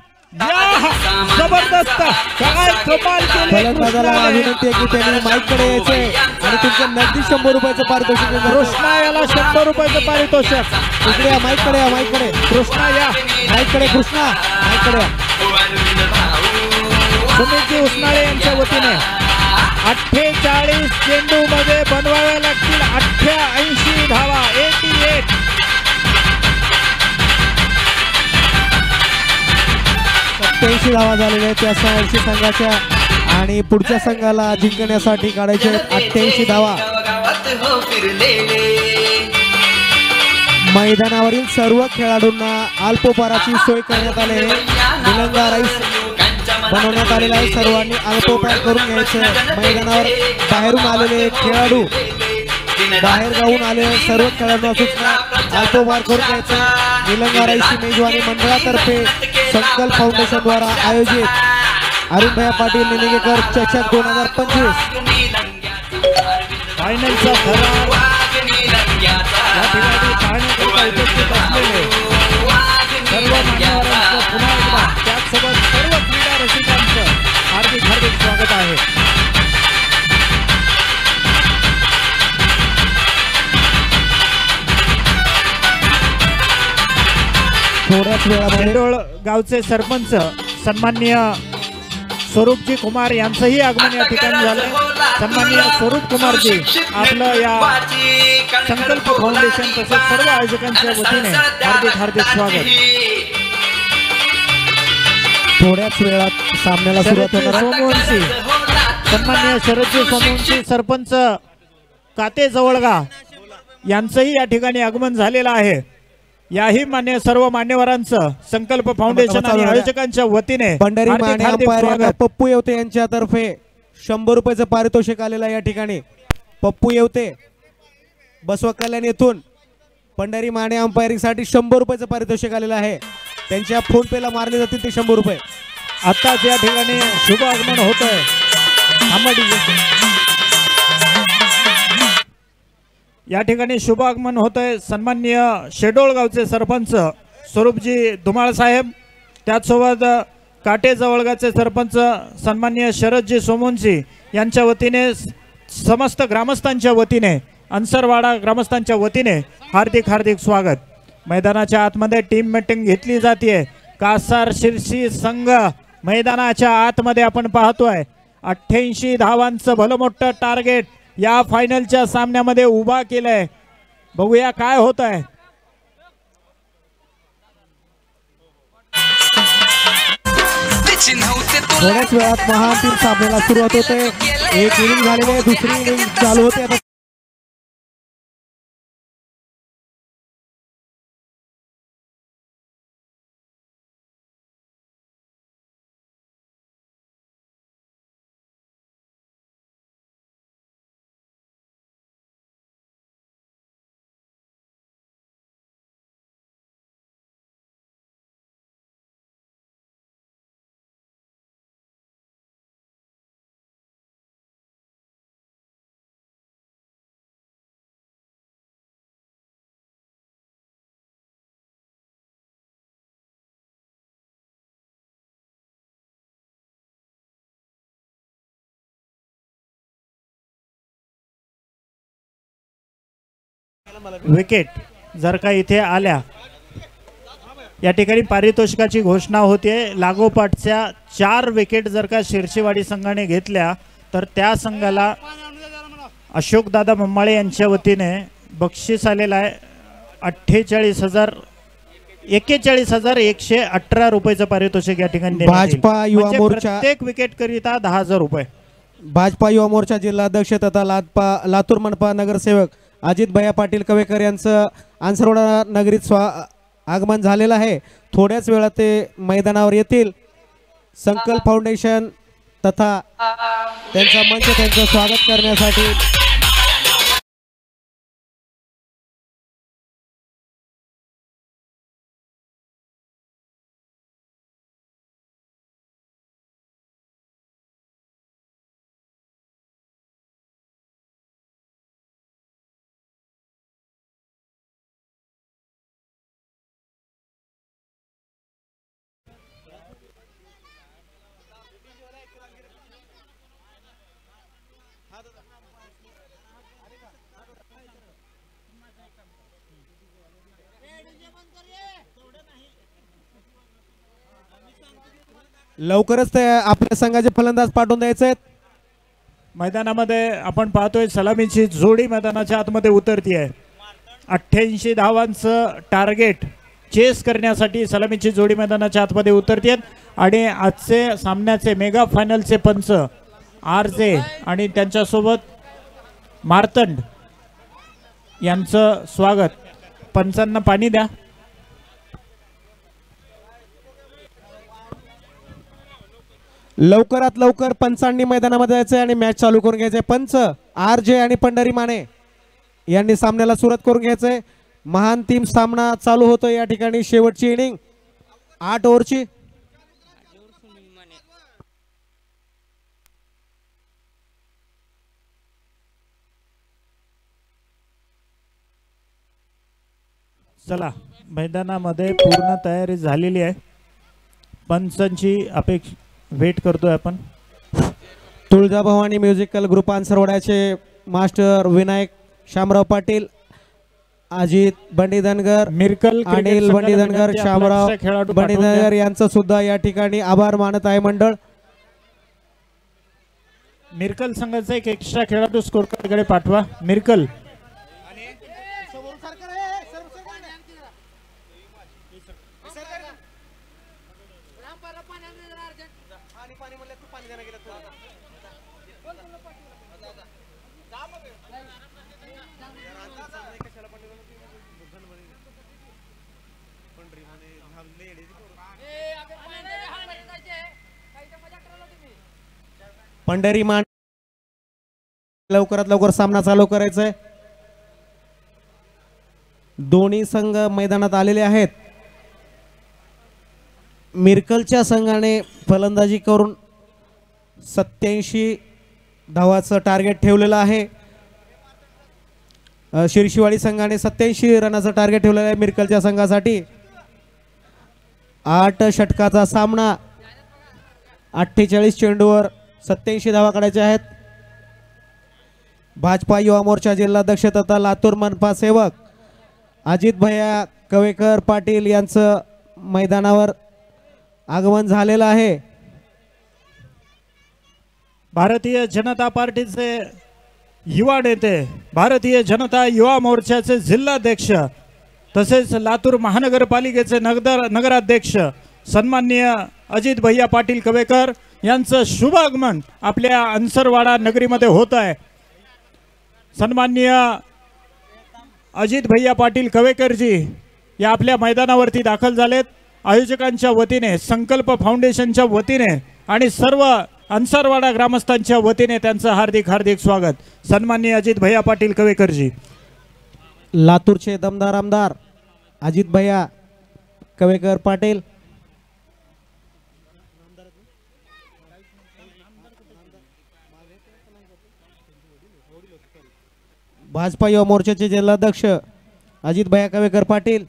जबरदस्त. काय कमाल केली. फलंदाजाला विनंती आहे की त्यांनी माईककडे यायचे आणि तुमचं नगदी 100 रुपयाचं पारितोषिक. कृष्णा याला 100 रुपयाचं पारितोषिक. इकडे या, माईककडे या, माईककडे. कृष्णा या, माईककडे. कृष्णा माईककडे. सुमितजी उस्नाळे यांच्या वतीने 48 चेंडू मध्ये बनवाव्या लागतील 88 धावा. 88. धावा झालेल्या आहेत त्या समोरची संघाच्या आणि पुढच्या संघाला जिंकण्यासाठी काढायचे 88 धावा. मैदानावरील सर्व खेळाडूंना अल्पोपहाराची सोय करण्यात आली. निलंगा राईस बनवण्यात आलेला आहे. सर्वांनी अल्पोपहार करून घ्यायचं. मैदानावर बाहेरून आलेले खेळाडू, बाहेर गावून आलेले सर्व खेळाडूंना सूचना अल्पोपहार करून घ्यायचं. निलंगा राईस मेजवानी मंडळातर्फे संकल्प फाउंडेशन द्वारा आयोजित अरुणभाई पाटील निलंगेकर चषक 2025 फायनलचा थरार या ठिकाणी पाहण्याकरिता उपस्थित असलेले सर्व मान्यवरांचं पुन्हा एकदा त्याचसोबत सर्व क्रीडा रसिकांचं हार्दिक हार्दिक स्वागत आहे. थोड्याच वेळामध्ये शेंडोळ गावचे सरपंच सन्माननीय स्वरूपजी कुमार यांचंही आगमन या ठिकाणी झालं. सन्माननीय स्वरूप कुमारजी आपलं या संकल्प फाउंडेशन तसेच सर्व आयोजकांच्या वतीने हार्दिक हार्दिक स्वागत. थोड्याच वेळात सामन्याला सुरुवात होणार. सोमवंशी सन्माननीय शरदजी सोमवंशी सरपंच काते जवळगा यांचंही या ठिकाणी आगमन झालेलं आहे. याही सर्व मान्यवरांचं संकल्प फाउंडेशन आणि आयोजकांच्या वतीने पंढरी माने अंपायर पप्पू येवते यांच्यातर्फे 100 रुपयाचं पारितोषिक आलेलं आहे या ठिकाणी. पप्पू येवते बसवा कल्याण येथून पंढरी माने अंपायरिंगसाठी 100 रुपयाचं पारितोषिक आलेलं आहे. त्यांच्या फोन पेला मारले जातील ते 100 रुपये. आत्ताच या ठिकाणी शुभ आगमन होत आहे. या ठिकाणी शुभ आगमन होत आहे. सन्माननीय शेडोळ गावचे सरपंच स्वरूपजी धुमाळ साहेब, त्याचसोबत काटे जवळगावचे सरपंच सन्माननीय शरदजी सोमोनजी यांच्या वतीने, समस्त ग्रामस्थांच्या वतीने, अन्सरवाडा ग्रामस्थांच्या वतीने हार्दिक हार्दिक स्वागत. मैदानाच्या आतमध्ये टीम मीटिंग घेतली जाते. कासार शिरसी संघ मैदानाच्या आतमध्ये आपण पाहतोय. 88 धावांचं भलं मोठं टार्गेट या फायनलच्या सामन्यामध्ये उभा केलंय. बघूया काय होत आहे. थोड्याच वेळात महाअंतिम सामन्याला सुरुवात होते. एक इनिंग झालेली आहे, दुसरी इनिंग चालू होते. आता विकेट जर का इथे आल्या, या ठिकाणी पारितोषिकाची घोषणा होते. लागोपाठच्या 4 विकेट जर का शिरशीवाडी संघाने घेतल्या तर त्या संघाला अशोकदादा मम्माळे यांच्या वतीने बक्षीस आलेला आहे 41,118 रुपयाचं पारितोषिक या ठिकाणी देण्यात येईल. भाजपा युवा म्हणजे मोर्चा, प्रत्येक विकेट करिता 10,000 रुपये. भाजपा युवा मोर्चा जिल्हाध्यक्ष तथा लातूर मनपा नगरसेवक अजित भैया पाटील कवेकर यांचं अन्सरवाडा नगरीत आगमन झालेलं आहे. थोड्याच वेळात ते मैदानावर येतील. संकल्प फाउंडेशन तथा त्यांचा मंच त्यांचं स्वागत करण्यासाठी लवकरच ते आपल्या संघाचे फलंदाज पाठवून द्यायचे आहेत. मैदानामध्ये आपण पाहतोय सलामीची जोडी मैदानाच्या आतमध्ये उतरती आहे. 88 धावांचं टार्गेट चेस करण्यासाठी सलामीची जोडी मैदानाच्या आतमध्ये उतरते. आणि आजचे सामन्याचे मेगा फायनलचे पंच RJ आणि त्यांच्यासोबत मार्तंड यांचं स्वागत. पंचांना पाणी द्या. लवकरात लवकर पंचांनी मैदानामध्ये जायचंय आणि मॅच चालू करून घ्यायचंय. पंच RJ आणि पंढरी माने यांनी सामन्याला सुरुवात करून घ्यायचंय. महान टीम सामना चालू होतो. या ठिकाणी शेवटची इनिंग 8 ओव्हरची. चला, मैदानामध्ये पूर्ण तयारी झालेली आहे. पंचांची वेट करतोय आपण. तुळजाभवानी म्युझिकल ग्रुप अन्सरवाड्याचे मास्टर विनायक शामराव पाटील, अजित बंडीधनगर, मिरकल अनिल बंडीधनगर, शामराव बंडीधनगर यांचं सुद्धा या ठिकाणी आभार मानत आहे मंडळ. मिरकल संघाचा एक एक्स्ट्रा खेळाडू स्कोर कार्डकडे पाठवा. मिरकल पंढरी मान लवकरात लवकर सामना चालू करायचा आहे. दोन्ही संघ मैदानात आलेले आहेत. मिरकलच्या संघाने फलंदाजी करून 87 धावाचं टार्गेट ठेवलेलं आहे. शिरशिवाडी संघाने 87 रनाचं टार्गेट ठेवलेलं आहे मिरकलच्या संघासाठी. 8 षटकाचा सामना. 48 चेंडूवर 87 धावा काढायच्या आहेत. भाजपा युवा मोर्चा जिल्हाध्यक्ष तथा लातूर मनपा सेवक अजित भैया कवेकर पाटील यांचं मैदानावर आगमन झालेलं आहे. भारतीय जनता पार्टीचे युवा नेते, भारतीय जनता युवा मोर्चाचे जिल्हाध्यक्ष तसेच लातूर महानगरपालिकेचे नगराध्यक्ष सन्माननीय अजित भैया पाटील कवेकर यांचं शुभ आगमन आपल्या अंसरवाडा नगरीमध्ये होत आहे. सन्माननीय अजित भैया पाटील कवेकरजी या आपल्या मैदानावरती दाखल झालेत. आयोजकांच्या वतीने, संकल्प फाउंडेशनच्या वतीने आणि सर्व अंसरवाडा ग्रामस्थांच्या वतीने त्यांचं हार्दिक हार्दिक स्वागत. सन्माननीय अजित भैया पाटील कवेकरजी. लातूरचे दमदार आमदार अजित भैया कवेकर पाटील. भाजपा युवा मोर्चाचे जिल्हाध्यक्ष अजित भैया कवेकर पाटील.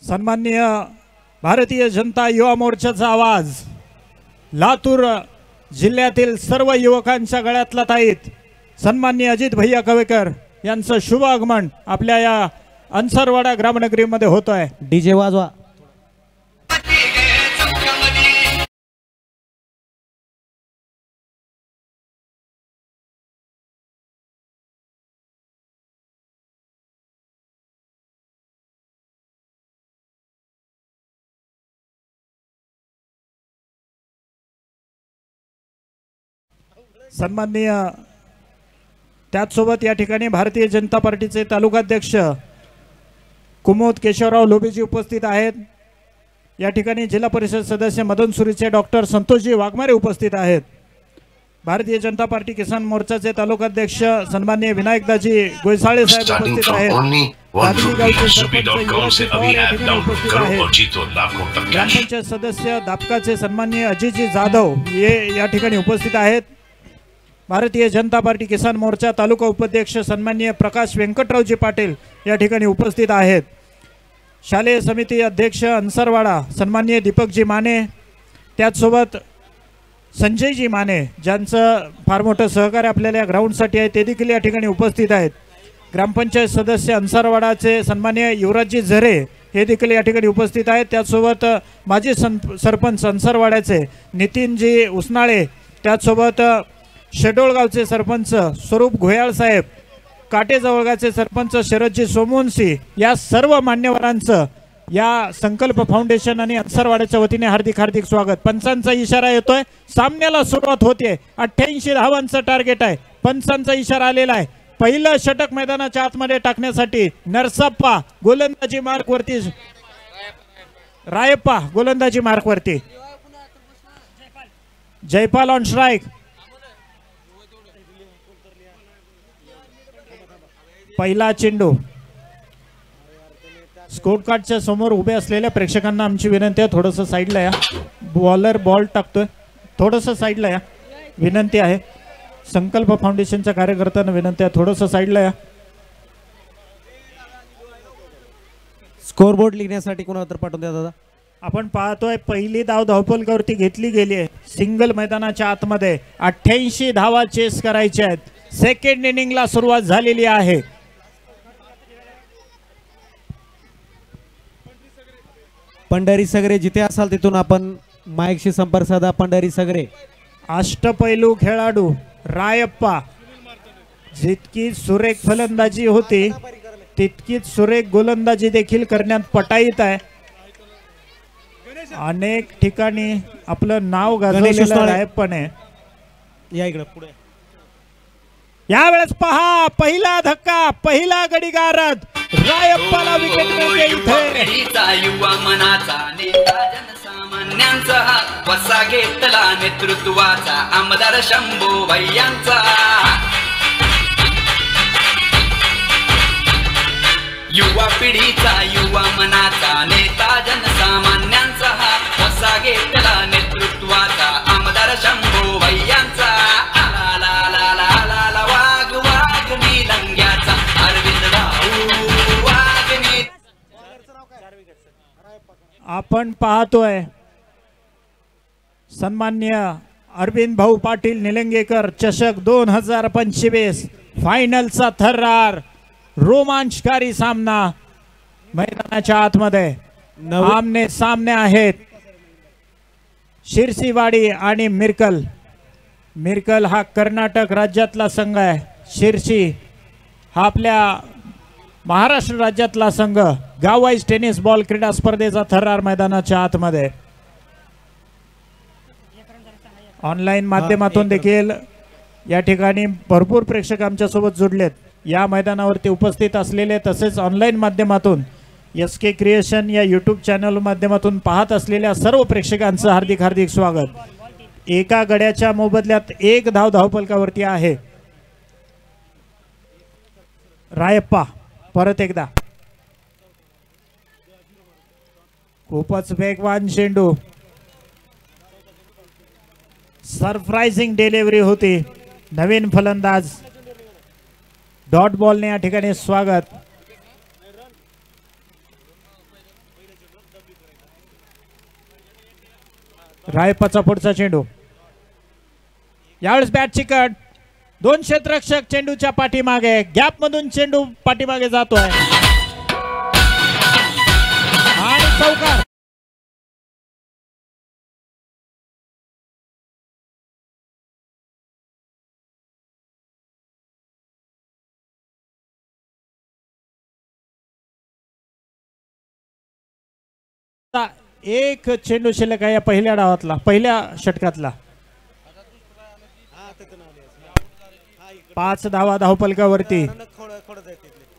सन्माननीय भारतीय जनता युवा मोर्चाचा आवाज लातूर जिल्ह्यातील सर्व युवकांच्या गळ्यातला ताईत सन्माननीय अजित भैया कवेकर यांचं शुभ आगमन आपल्या या अंसरवाडा ग्रामनगरीमध्ये होत आहे. डीजे वाजवा. सन्माननीय त्याचसोबत या ठिकाणी भारतीय जनता पार्टीचे तालुकाध्यक्ष कुमोद केशवराव लोबेजी उपस्थित आहेत. या ठिकाणी जिल्हा परिषद सदस्य मदन सुरीचे डॉक्टर संतोषजी वाघमारे उपस्थित आहेत. भारतीय जनता पार्टी किसान मोर्चाचे तालुकाध्यक्ष सन्माननीय विनायकदाजी गोयसाळे साहेब उपस्थित आहेत. ग्रामपंचायत सदस्य दापकाचे सन्माननीय अजितजी जाधव हे या ठिकाणी उपस्थित आहेत. भारतीय जनता पार्टी किसान मोर्चा तालुका उपाध्यक्ष सन्माननीय प्रकाश व्यंकटरावजी पाटील या ठिकाणी उपस्थित आहेत. शालेय समिती अध्यक्ष अंसरवाडा सन्माननीय दीपकजी माने, त्याचसोबत संजयजी माने ज्यांचं फार मोठं सहकार्य आपल्याला या ग्राउंडसाठी आहे ते देखील या ठिकाणी उपस्थित आहेत. ग्रामपंचायत सदस्य अंसरवाडाचे सन्माननीय युवराजजी झरे हे देखील या ठिकाणी उपस्थित आहेत. त्याचसोबत माजी सरपंच अंसरवाड्याचे नितीनजी उसनाळे, त्याचसोबत शेडोळगावचे सरपंच स्वरूप घोयाळ साहेब, काटेजवळगावचे सरपंच शरदजी सोमवंशी या सर्व मान्यवरांचं या संकल्प फाउंडेशन आणि अंसरवाड्याच्या वतीने हार्दिक हार्दिक स्वागत. पंचांचा इशारा येतोय, सामन्याला सुरुवात होते. 88 धावांचं टार्गेट आहे. पंचांचा इशारा आलेला आहे. पहिलं षटक मैदानाच्या आतमध्ये टाकण्यासाठी नरसप्पा गोलंदाजी मार्कवरती, रायप्पा गोलंदाजी मार्कवरती, जयपाल ऑन स्ट्राइक. पहिला चेंडू. स्कोर कार्डच्या समोर उभे असलेल्या प्रेक्षकांना आमची विनंती आहे, थोडंसं साईडला या. बॉलर बॉल टाकतोय, थोडंसं साईडला या, विनंती आहे. संकल्प फाउंडेशनच्या कार्यकर्त्यांना विनंती आहे, थोडंसं साईडला या. स्कोर बोर्ड लिहिण्यासाठी कोणाला तर पाठवून द्या दादा. आपण पाहतोय पहिली धाव धावपलकावरती घेतली गेली आहे. सिंगल मैदानाच्या आतमध्ये 88 धावा चेस करायच्या आहेत. सेकंड इनिंगला सुरुवात झालेली आहे. पंढरी सगरे जिथे असाल तिथून आपण माईकशी संपर्क साधा. पंढरी सगरे अष्टपैलू खेळाडू रायप्पा, जितकी सुरेख फलंदाजी होती तितकीच सुरेख गोलंदाजी देखील करण्यात पटाईत आहे. अनेक ठिकाणी आपलं नाव गाजवलेलं रायप्पा ने. या इकडे पुढे. यावेळेस पहा, पहिला धक्का, पहिला गडीगारद रायप्पाला विकेट मिळते इथे. युवा मनाचा नेता जनसामान्यांचा वसा घेतला नेतृत्वाचा आमदार शंभू भैयांचा. युवा पिढीचा युवा मनाचा नेता जनसामान्यांचा हा कसा घेतला नेतृत्वाचा आमदार शंभू भैयांचा आला ला ला ला ला ला वाघ वाघ निलंग्याचा अरविंद भाऊ वाघ आपण पाहतोय सन्मान्य अरविंद भाऊ पाटील निलंगेकर चषक 2025 फायनलचा थरार रोमांचकारी सामना मैदानाच्या आतमध्ये आमने सामने आहेत. शिरसीवाडी आणि मिरकल. मिरकल हा कर्नाटक राज्यातला संघ आहे. शिरसी हा आपल्या महाराष्ट्र राज्यातला संघ. गाववाईज टेनिस बॉल क्रीडा स्पर्धेचा थरार मैदानाच्या आतमध्ये. ऑनलाईन माध्यमातून देखील या ठिकाणी भरपूर प्रेक्षक आमच्या सोबत जोडलेत. या मैदानावरती उपस्थित असलेले तसेच ऑनलाईन माध्यमातून SK क्रिएशन या यूट्यूब चॅनल माध्यमातून पाहत असलेल्या सर्व प्रेक्षकांचं हार्दिक हार्दिक स्वागत. एका गड्याच्या मोबदल्यात 1 धाव धावफलकावरती आहे. रायप्पा परत एकदा खूपच वेगवान चेंडू. सरप्राइजिंग डिलिव्हरी होती. नवीन फलंदाज डॉट बॉलने या ठिकाणी स्वागत. रायप्पाचा पुढचा चेंडू. यावेळेस बॅट चिकट. 2 क्षेत्ररक्षक चेंडूच्या पाठीमागे. गॅप मधून चेंडू पाठीमागे जातोय आणि चौकार. एक चेंडू शिल्लक आहे या पहिल्या डावातला, पहिल्या षटकातला. 5 धावा धावफलकावरती.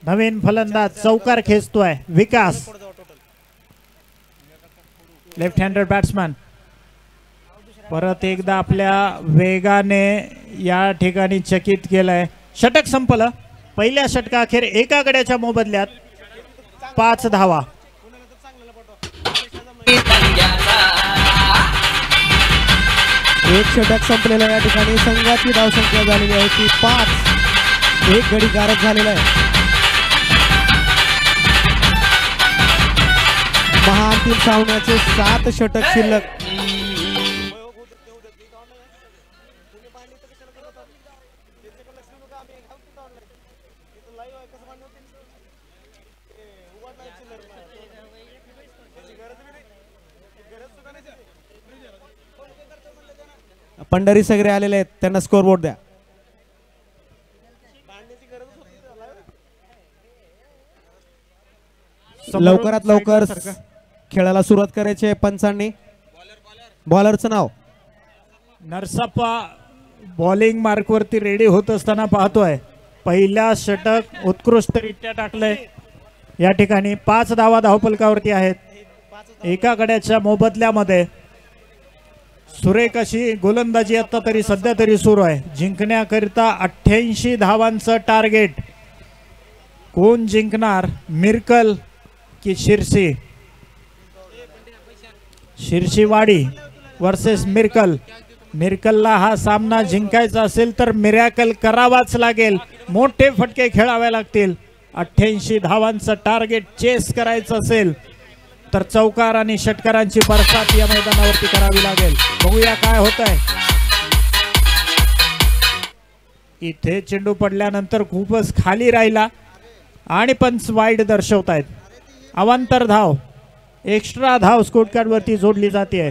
नवीन फलंदाज चौकार खेचतोय विकास. लेफ्ट हँडेड बॅट्समॅन परत एकदा आपल्या वेगाने या ठिकाणी चकित केलंय. षटक संपलं. पहिल्या षटकाअखेर एका गड्याच्या मोबदल्यात 5 धावा. एक षटक संपलेला या ठिकाणी संघाची धावसंख्या झालेली आहे ती 5. एक गडी गारद झालेला आहे. महाअंतिम सामन्याचे 7 षटक शिल्लक. पंढरी सगळे आलेले आहेत, त्यांना स्कोर बोर्ड द्या. लवकरात लवकर खेळाला सुरुवात करायची. पंचांनी बॉलरचं नाव. नरसाप्पा बॉलिंग मार्क वरती रेडी होत असताना पाहतोय. पहिला षटक उत्कृष्टरित्या टाकलंय. या ठिकाणी 5 धावा धावफलकावरती आहेत. एका गड्याच्या मोबदल्यामध्ये सुरेख अशी गोलंदाजी आता तरी सध्या तरी सुरू आहे. जिंकण्याकरिता 88 धावांचं टार्गेट. कोण जिंकणार, मिरकल की शिरसी? शिरसीवाडी वर्सेस मिरकल. मिरकलला हा सामना जिंकायचा असेल तर मिरॅकल करावाच लागेल. मोठे फटके खेळावे लागतील. 88 धावांचं टार्गेट चेस करायचं असेल तर चौकार आणि षटकारांची बरसात या मैदानावरती करावी लागेल. बघूया काय होत आहे. इथे चेंडू पडल्यानंतर खूपच खाली राहिला आणि पंच वाईड दर्शवतायत. अवांतर धाव, एक्स्ट्रा धाव स्कोर कार्ड वरती जोडली जाते.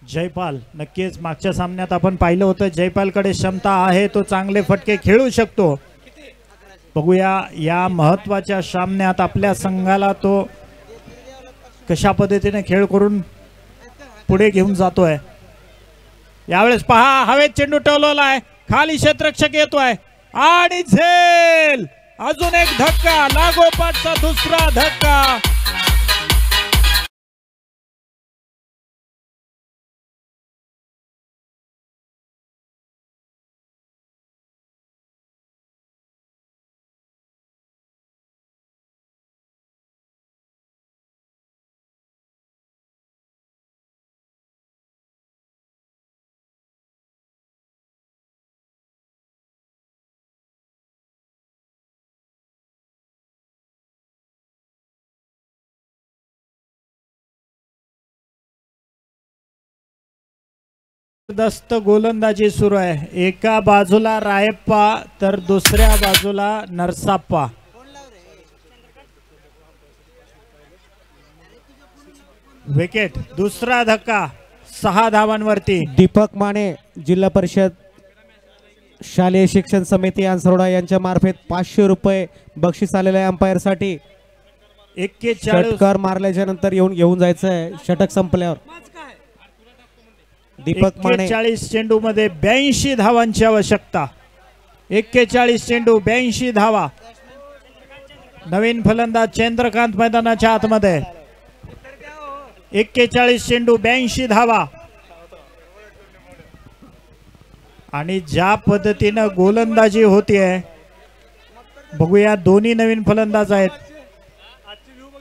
जयपाल नक्कीच मागच्या सामन्यात आपण पाहिलं होतं. जयपालकडे क्षमता आहे, तो चांगले फटके खेळू शकतो. बघूया या महत्वाच्या सामन्यात आपल्या संघाला तो कशा पद्धतीने खेळ करून पुढे घेऊन जातोय. यावेळेस पहा हवेत चेंडू टवलेला आहे. खाली क्षेत्ररक्षक येतोय आणि झेल अजून एक धक्का, लागोपाठचा दुसरा धक्का. जबरदस्त गोलंदाजी सुरू आहे. एका बाजूला रायप्पा तर दुसऱ्या बाजूला नरसाप्पा. विकेट. दुसरा धक्का 6 धावांवरती. दीपक माने जिल्हा परिषद शालेय शिक्षण समिती अंसरोडा यांच्या मार्फत 500 रुपये बक्षीस आलेलं आहे अंपायर साठी. 41 षटकार मारल्याच्या नंतर घेऊन जायचं आहे षटक संपल्यावर. दीपक माने 41 चेंडू मध्ये 82 धावांची आवश्यकता. 41 चेंडू 82 धावा. नवीन फलंदाज चंद्रकांत मैदानाच्या आतमध्ये. 41 चेंडू 82 धावा. आणि ज्या पद्धतीनं गोलंदाजी होतीये बघूया. दोन्ही नवीन फलंदाज आहेत.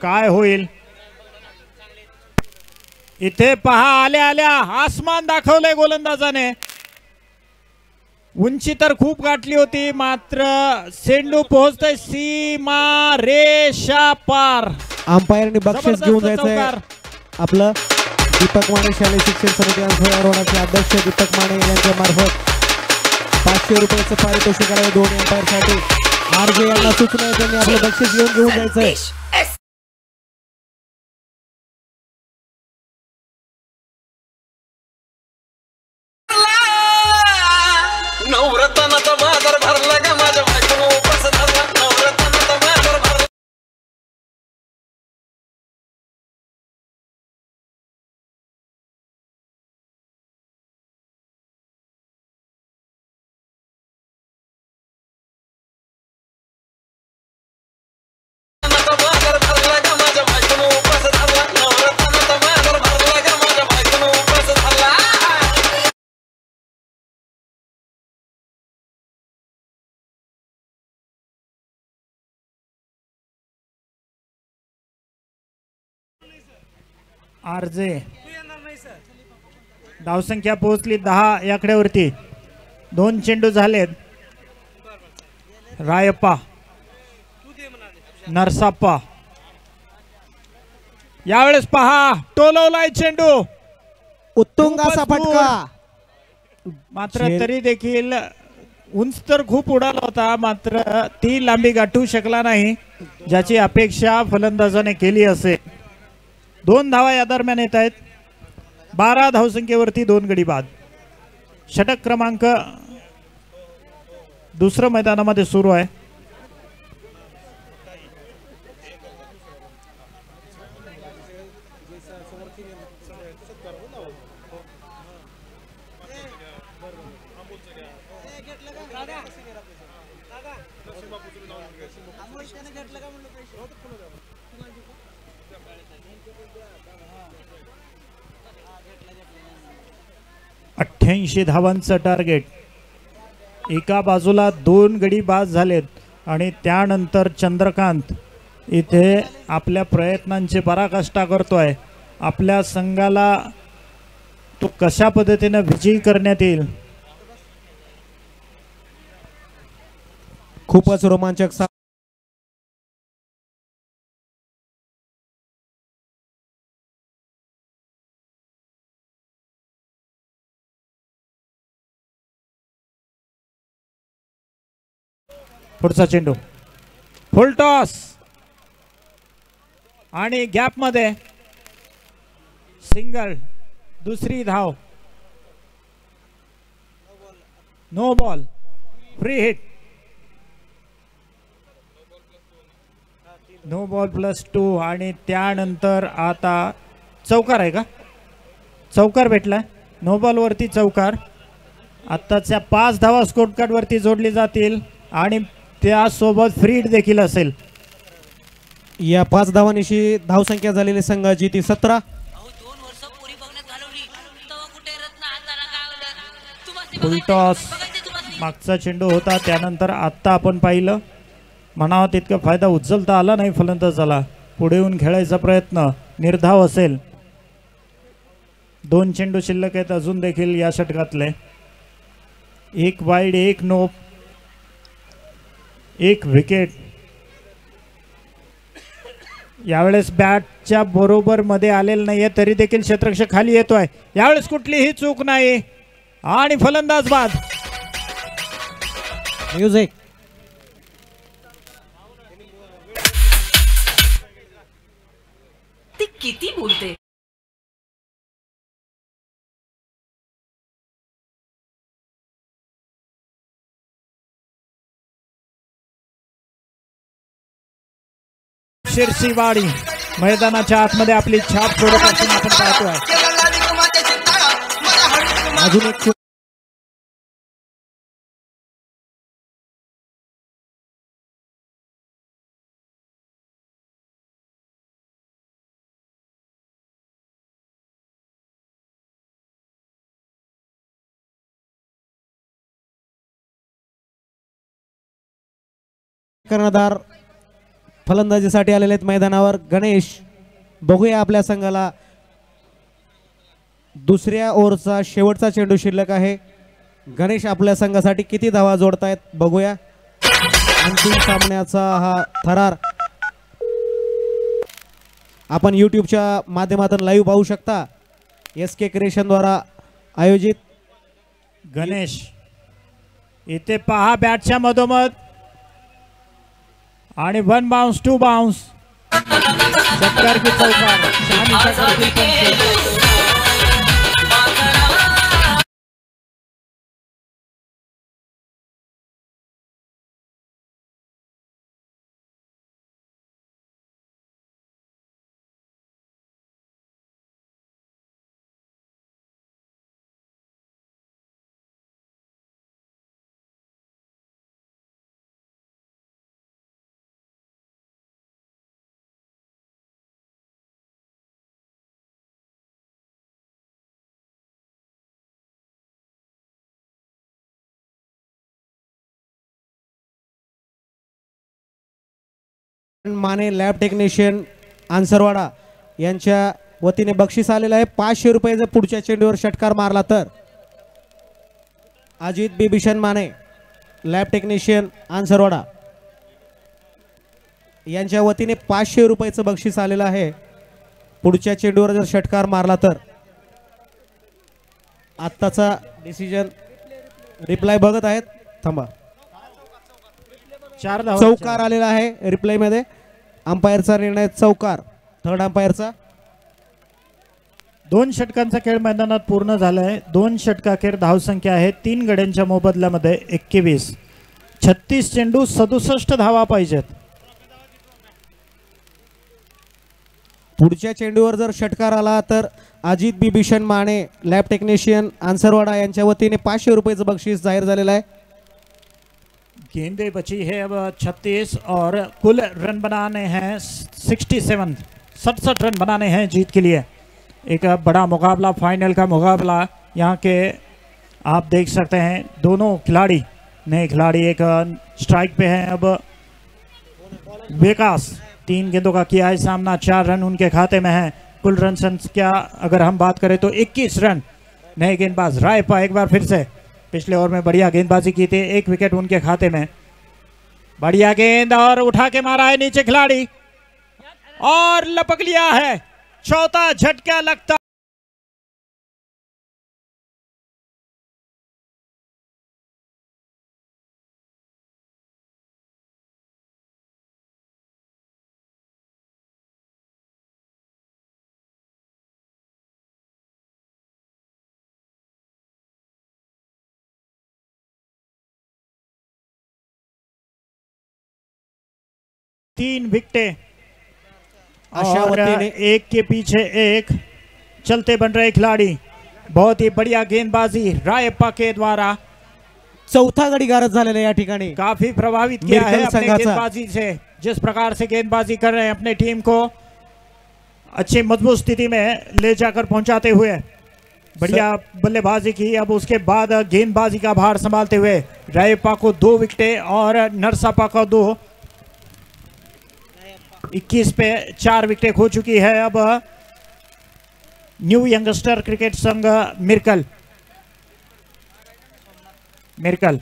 काय होईल इथे पहा. आल्या आल्या आसमान दाखवलंय गोलंदाजाने. उंची तर खूप गाठली होती मात्र चेंडू पोहोचतोय सीमा रेषा पार. अंपायरने बक्षीस घेऊन जायचंय आपलं. दीपक माने शालेय शिक्षण समिती अंसरोडाचे अध्यक्ष दीपक माने यांच्या मार्फत 500 रुपयाचं पारितोषिक आहे दोन्ही अंपायर साठी. आरजे यांना सूचना आहे त्यांनी आपलं बक्षीस घेऊन जायचंय. नवरत्नाचा बाजार भरला का माझ्या बायकोनं उपास धरला. नवरत्नाचा बाजार भरला. बाजार भरला का माझ्या बायकोनं उपास धरला. नवरत्नाचा बाजार भरला का माझ्या बायकोनं उपास धरला. आरजे धावसंख्या पोहोचली 10 या आकड्यावरती. 2 चेंडू झालेत. रायप्पा नरसाप्पा. यावेळेस पहा टोलवलाय चेंडू. उत्तुंग असा फटका. मात्र तरी देखील उंच तर खूप उडाला होता मात्र ती लांबी गाठू शकला नाही ज्याची अपेक्षा फलंदाजाने केली असेल. 2 धावा या दरम्यान येत आहेत. 12 धावसंख्येवरती 2 गडी बाद. षटक क्रमांक दुसरं मैदानामध्ये सुरू आहे. अठ्ठ्याऐंशी धावांचं टार्गेट. एका बाजूला 2 गडी बाद झालेत आणि त्यानंतर चंद्रकांत इथे आपल्या प्रयत्नांची पराकाष्ठा करतोय. आपल्या संघाला तो कशा पद्धतीने विजयी करण्यात येईल. खूपच रोमांचक. पुढचा चेंडू फुल टॉस आणि गॅप मध्ये सिंगल. दुसरी धाव. No ball. Free hit. No ball +2 आणि त्यानंतर आता चौकार आहे का. चौकार भेटलाय. नो बॉल वरती चौकार. आत्ताच्या 5 धावा स्कोर कार्ड वरती जोडली जातील आणि त्यासोबत फ्रीड देखील असेल. या 5 धावांनिशी धावसंख्या झालेली संघाची ती 17. अहो 2 वर्ष पुरी बघण्यात घालवली तेव्हा कुठे रत्न हाताला गावलं. तुम्हाला फुल टॉस. मागचा चेंडू होता, त्यानंतर आत्ता आपण पाहिलं म्हणावा तितका फायदा उचलता आला नाही फलंदाजाला. पुढे येऊन खेळायचा प्रयत्न निर्धाव असेल. 2 चेंडू शिल्लक आहेत अजून देखील या षटकातले. 1 वाईड 1 नो, 1 विकेट. यावेळेस बॅटच्या बरोबर मध्ये आलेलं नाहीये तरी देखील क्षेत्ररक्षक खाली येतोय. यावेळेस कुठलीही चूक नाही आणि फलंदाज बाद. म्युझिक. ती किती बोलते. शिरसीवाडी मैदानाच्या आतमध्ये आपली छाप सोडत असून आपण पाहतोय. अजून एक कर्णधार फलंदाजीसाठी आलेले आहेत मैदानावर गणेश. बघूया आपल्या संघाला दुसऱ्या ओव्हरचा शेवटचा चेंडू शिल्लक आहे. गणेश आपल्या संघासाठी किती धावा जोडतायत बघूया. अंतिम सामन्याचा हा थरार आपण यूट्यूबच्या माध्यमातून लाईव्ह पाहू शकता. SK क्रिएशनद्वारा आयोजित. गणेश इथे पहा बॅटच्या मधोमध आणि 1 बाउन्स 2 बाउन्स. षटकार की चौकार. शहानिशा करतील पंच. माने लॅब टेक्निशियन आन्सरवाडा यांच्या वतीने बक्षीस आलेलं आहे 500 रुपये. जर पुढच्या चेंडूवर षटकार मारला तर अजित बिभीषण माने लॅब टेक्निशियन आन्सरवाडा यांच्या वतीने 500 रुपयाचं बक्षीस आलेलं आहे. पुढच्या चेंडूवर जर षटकार मारला तर. आत्ताचा डिसिजन रिप्लाय बघत आहेत. थांबा. 4 धावा. चौकार आलेला आहे रिप्लाय मध्ये. अंपायरचा निर्णय चौकार. थर्ड अंपायरचा. 2 षटकांचा खेळ मैदानात पूर्ण झालाय. 2 षटकाखेर धावसंख्या आहे 3 गड्यांच्या मोबदल्यामध्ये 21. 36 चेंडू 67 धावा पाहिजेत. पुढच्या चेंडूवर जर षटकार आला तर अजित बिभीषण माने लॅब टेक्निशियन आन्सरवाडा यांच्या वतीने 500 रुपयाचं बक्षीस जाहीर झालेलं आहे. गेंदे बची है अब 36 और कुल रन बनाने हैं 67. 67 रन बनाने हैं जीत के लिए. एक बड़ा मुकाबला, फाइनल का मुकाबला यहाँ के आप देख सकते हैं. दोनों खिलाड़ी नए खिलाड़ी एक स्ट्राइक पे हैं. अब विकास 3 गेंदों का किया है सामना. 4 रन उनके खाते में हैं. कुल रन संख्या अगर हम बात करें तो 21 रन. नए गेंदबाज रायपा एक बार फिर से पिछले ओवर में बढ़िया गेंदबाजी की थी. 1 विकेट उनके खाते में. बढ़िया गेंद और उठा के मारा है नीचे खिलाड़ी और लपक लिया है. चौथा झटका लगता. तीन विकेटें और एक के पीछे एक चलते बन रहे खिलाड़ी. बहुत ही बढ़िया गेंदबाजी रायप्पा के द्वारा. चौथा गडी गारद झालेला या ठिकाणी काफी प्रभावित किया है मिरकल अपने संघाचा. गेंदबाजी से, जिस प्रकार से गेंदबाजी कर रहे हैं अपने टीम को अच्छी मजबूत स्थिति में ले जाकर पहुंचाते हुए. बढ़िया बल्लेबाजी की. अब उसके बाद गेंदबाजी का भार संभालते हुए रायप्पा को 2 विकेटें और नरसापा को 2. 21 पे 4 विकेटें खो चुकी है अब न्यू यंगस्टर क्रिकेट संघ मिरकल.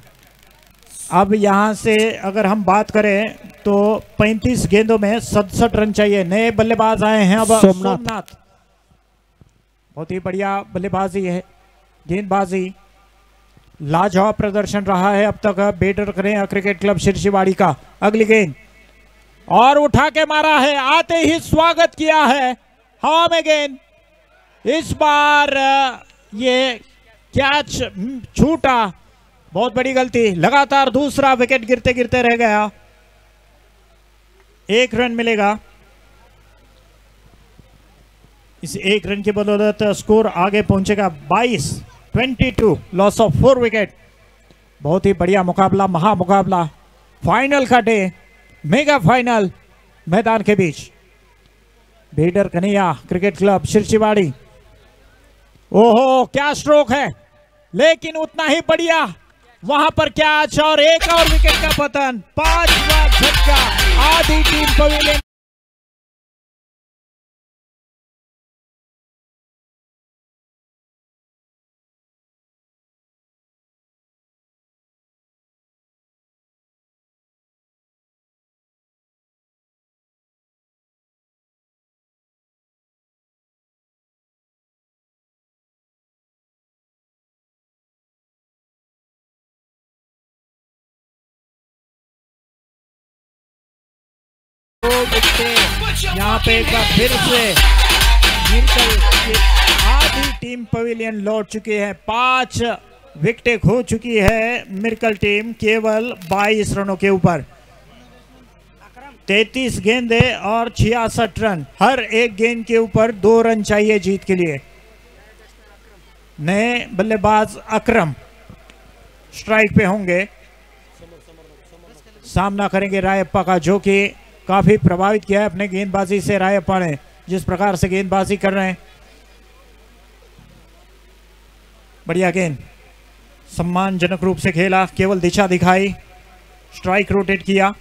अब यहां से अगर हम बात करें तो 35 गेंदों में 67 रन चाहिए. नए बल्लेबाज आए हैं अब सोमनाथ. बहुत ही बढ़िया बल्लेबाजी है, गेंदबाजी लाजवाब प्रदर्शन रहा है अब तक बेटर करें क्रिकेट क्लब शिरसीवाड़ी का. अगली गेंद और उठा के मारा है, आते ही स्वागत किया है हवा में गेंद. इस बार ये कैच छूटा, बहुत बड़ी गलती. लगातार दूसरा विकेट गिरते गिरते रह गया. 1 रन मिलेगा. इस 1 रन की बदौलत स्कोर आगे पहुंचेगा 22-22. Loss of 4 wicket. बहुत ही बढ़िया मुकाबला, महामुकाबला, फाइनल का डे, मेगा फाइनल मैदान के बीच. बेडर कन्हैया क्रिकेट क्लब शिरसीवाड़ी. ओहो क्या स्ट्रोक है, लेकिन उतना ही बढ़िया वहां पर कैच और एक और विकेट का पतन. 5वां झटका. आधी टीम पवेलियन यहाँ पे एक बार फिर से मिरकल की आधी टीम पवेलियन लौट चुकी है. 5 विकेटें खो चुकी है मिरकल टीम केवल 22 रनों के ऊपर. 33 गेंदें और 66 रन. हर एक गेंद के ऊपर 2 रन चाहिए जीत के लिए. नए बल्लेबाज अकरम स्ट्राइक पे होंगे, सामना करेंगे रायप्पा का, जो कि काफी प्रभावित किया है अपने गेंदबाजी से रायप्पा ने. जिस प्रकार से गेंदबाजी कर रहे हैं, बढ़िया गेंद, सम्मानजनक रूप से खेला, केवल दिशा दिखाई, स्ट्राइक रोटेट किया,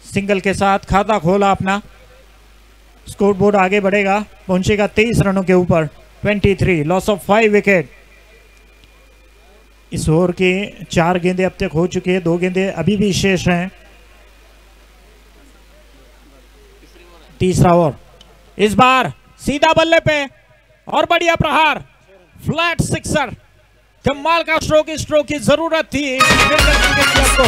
सिंगल के साथ खाता खोला अपना. स्कोर बोर्ड आगे बढ़ेगा, पहुंचेगा 23 रनों के ऊपर. 23. Loss of 5 wicket. Is over की 4 गेंदें अब तक हो चुकी है, 2 गेंदें अभी भी शेष हैं. तीसरा ओवर. इस बार सीधा बल्ले पे और बढ़िया प्रहार, फ्लैट सिक्सर. कमाल का स्ट्रोक. इस स्ट्रोक की जरूरत थी क्रिकेट क्लब को.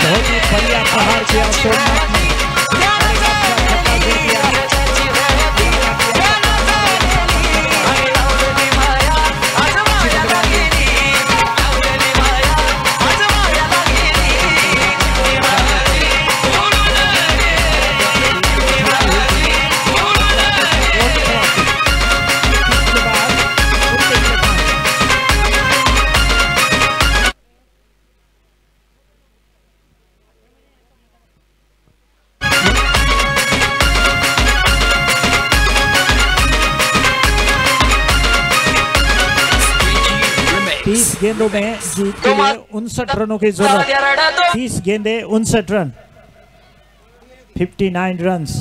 बहुत ही बढ़िया प्रहार किया सोमनाथ ने. गेंदों में जीत के लिए 59 रनों की जरूरत. 30 गेंदें 59 रन. 59 रन्स.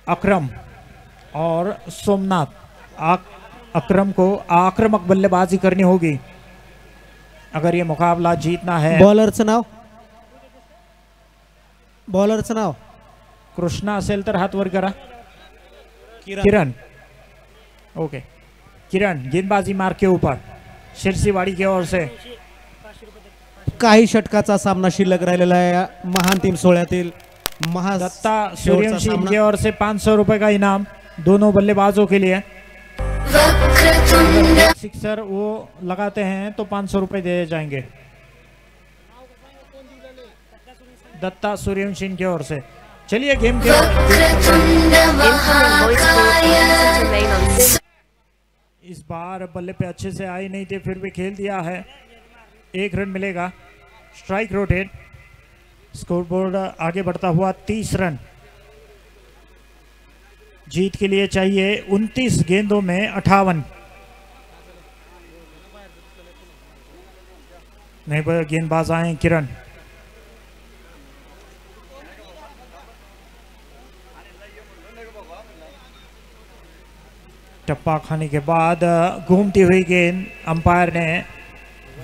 अकरम और सोमनाथ. अकरम को आक्रामक बल्लेबाजी करनी होगी अगर ये मुकाबला जीतना है. बॉलरचं नाव कृष्णा असेल तर हात वर करा. किरण. ओके, किरण गेंदबाजी मार्ग के ऊपर शिरसीवाड़ी की ओर से. काही षटकाचा सामना शिल्लक राहिलेला आहे महान टीम सोहळ्यातील. महा दत्ता शेवटचा सूर्यवंशी सामना. इनकी ओर से 500 रुपए का इनाम दोनों बल्लेबाजों के लिए। सिक्सर वो लगाते हैं तो 500 रुपए दिए जाएंगे दत्ता सूर्यवंशी इनकी ओर से। चलिए गेम के इस बार बल्ले पे अच्छे से आई नहीं थी, फिर भी खेल दिया है। 1 रन मिलेगा। Strike rotate. स्कोरबोर्ड आगे बढ़ता हुआ 30 रन। जीत के लिए चाहिए 29 गेंदों में 58। नहीं पर गेंदबाज आए किरण। टप्पा खाने के बाद घूमती हुई गेंद अंपायर ने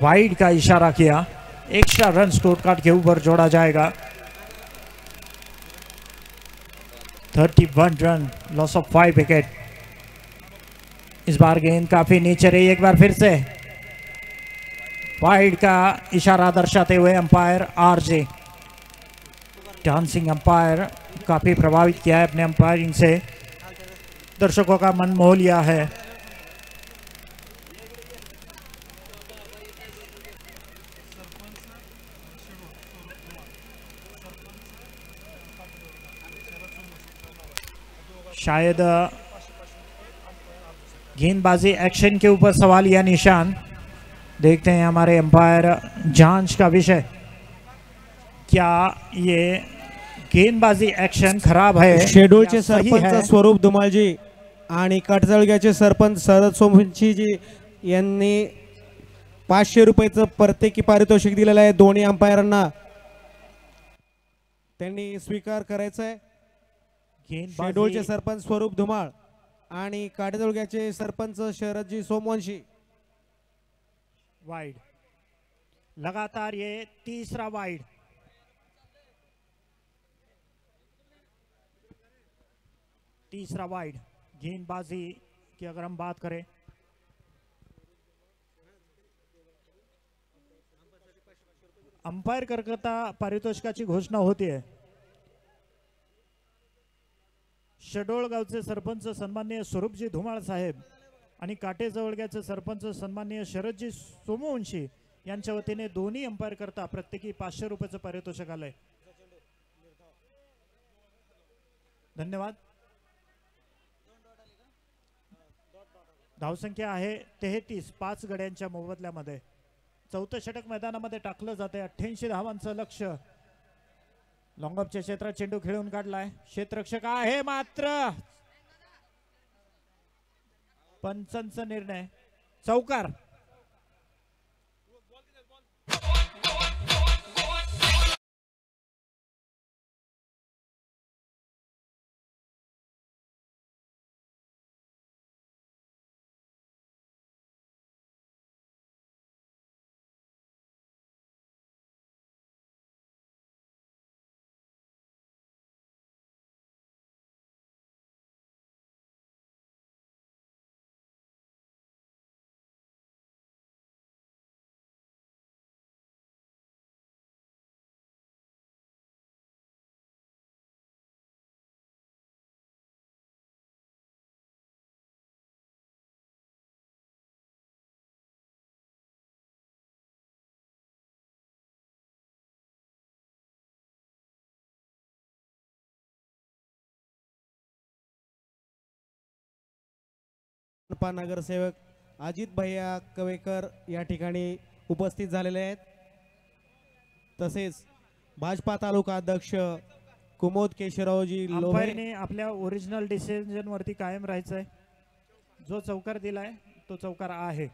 वाइड का इशारा किया। एक्स्ट्रा रन स्कोर कार्ड के ऊपर जोड़ा जाएगा। 31 रन, लॉस ऑफ 5 विकेट। इस बार गेंद काफी नीचे रही। एक बार फिर से वाइड का इशारा दर्शाते हुए अंपायर आरजे डांसिंग अंपायर काफी प्रभावित किया है अपने अंपायरिंग से, दर्शकों का मन मोह लिया है। शायद गेंदबाजी एक्शन के ऊपर सवाल या निशान। देखते हैं हमारे अंपायर जांच का विषय, क्या ये गेंदबाजी एक्शन खराब है? शेड्यूलचे या सही सरपंच है? स्वरूप धुमाळजी आणि काटजळग्याचे सरपंच शरद सोमवंशीजी यांनी 500 रुपयाचं प्रत्येकी पारितोषिक दिलेलं आहे दोन्ही अंपायरांना। त्यांनी स्वीकार करायचा आहे। शेड्यूलचे गेंदबाजी सरपंच स्वरूप धुमाळ आणि काटजळग्याचे सरपंच शरदजी सोमवंशी। वाइड, लगातार ये तीसरा वाइड। तीसरा वाइड गेंदबाजी की अगर हम बात करें, अंपायर करता पारितोषिकाची घोषणा होती है। शडोळ गावचे सरपंच सन्माननीय स्वरूपजी धुमाळ साहेब आणि काटेजवळग्याचे सरपंच सन्माननीय शरदजी सोमवंशी यांच्या वतीने दोन्ही अंपायर करता प्रत्येकी 500 रुपयाचं पारितोषिक आलंय। धन्यवाद। धावसंख्या आहे 33, 5 गड्यांच्या मोबदल्यामध्ये। चौथं षटक मैदानामध्ये टाकलं जाते। 88 धावांचं लक्ष्य। लॉंगऑफच्या क्षेत्रात चेंडू खेळून काढलाय। क्षेत्ररक्षक आहे मात्र पंचांचा निर्णय चौकार। नगरसेवक अजित भैया कवेकर या ठिकाणी उपस्थित झालेले आहेत। तसेच भाजपा तालुका अध्यक्ष कुमोद केशवरावजी लोहे। अंपायरने आपल्या ओरिजिनल डिसिजन वरती कायम राहायचंय। जो चौकार दिलाय तो चौकार आहे।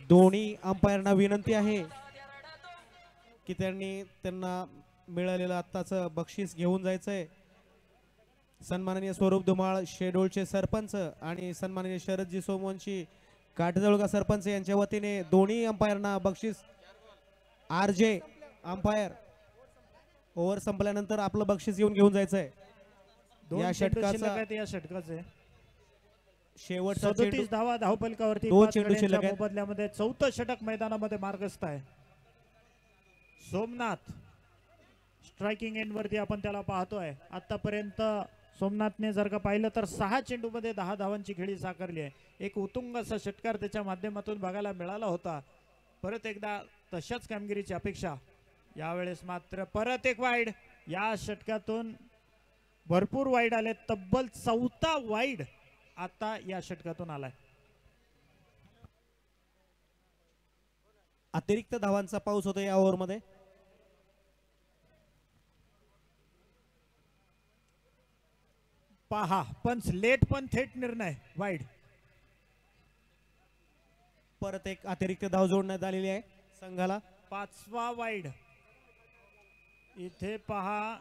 दोन्ही अंपायरांना विनंती आहे की त्यांना मिळालेलं आत्ताचं बक्षीस घेऊन जायचंय। सन्माननीय स्वरूप धुमाळ शेडोळचे सरपंच आणि सन्माननीय शरदजी सोमवंशी काटजळगा सरपंच यांच्या वतीने दोन्ही अंपायरांना बक्षीस। आरजे अंपायर ओव्हर संपल्यानंतर आपलं बक्षीस घेऊन जायचंय। या षटकाचे शेवटचा 37 धावा धावफलकावरती। 2 5 चेंडू गड्यांच्या शिल्लक आहेत। मोबदल्यामध्ये चौथं षटक मैदानामध्ये मार्गस्थ आहे। सोमनाथ स्ट्रायकिंग एंड वरती आपण त्याला पाहतोय. आतापर्यंत सोमनाथने जर का पाहिलं तर 6 चेंडूमध्ये 10 धावांची खेळी साकारली आहे. एक उत्तुंग असा षटकार त्याच्या माध्यमातून बघायला मिळाला होता. परत एकदा तशाच कामगिरीची अपेक्षा. यावेळेस मात्र परत एक वाईड. या षटकातून भरपूर वाईड आले. तब्बल 4था वाईड आता या षटकातून आलाय. अतिरिक्त धावांचा पाऊस होतो या ओव्हरमध्ये. पहा पंच लेट पण थेट निर्णय वाईड. परत एक अतिरिक्त धाव जोडण्यात आलेली आहे संघाला. 5वा वाईड. इथे पहा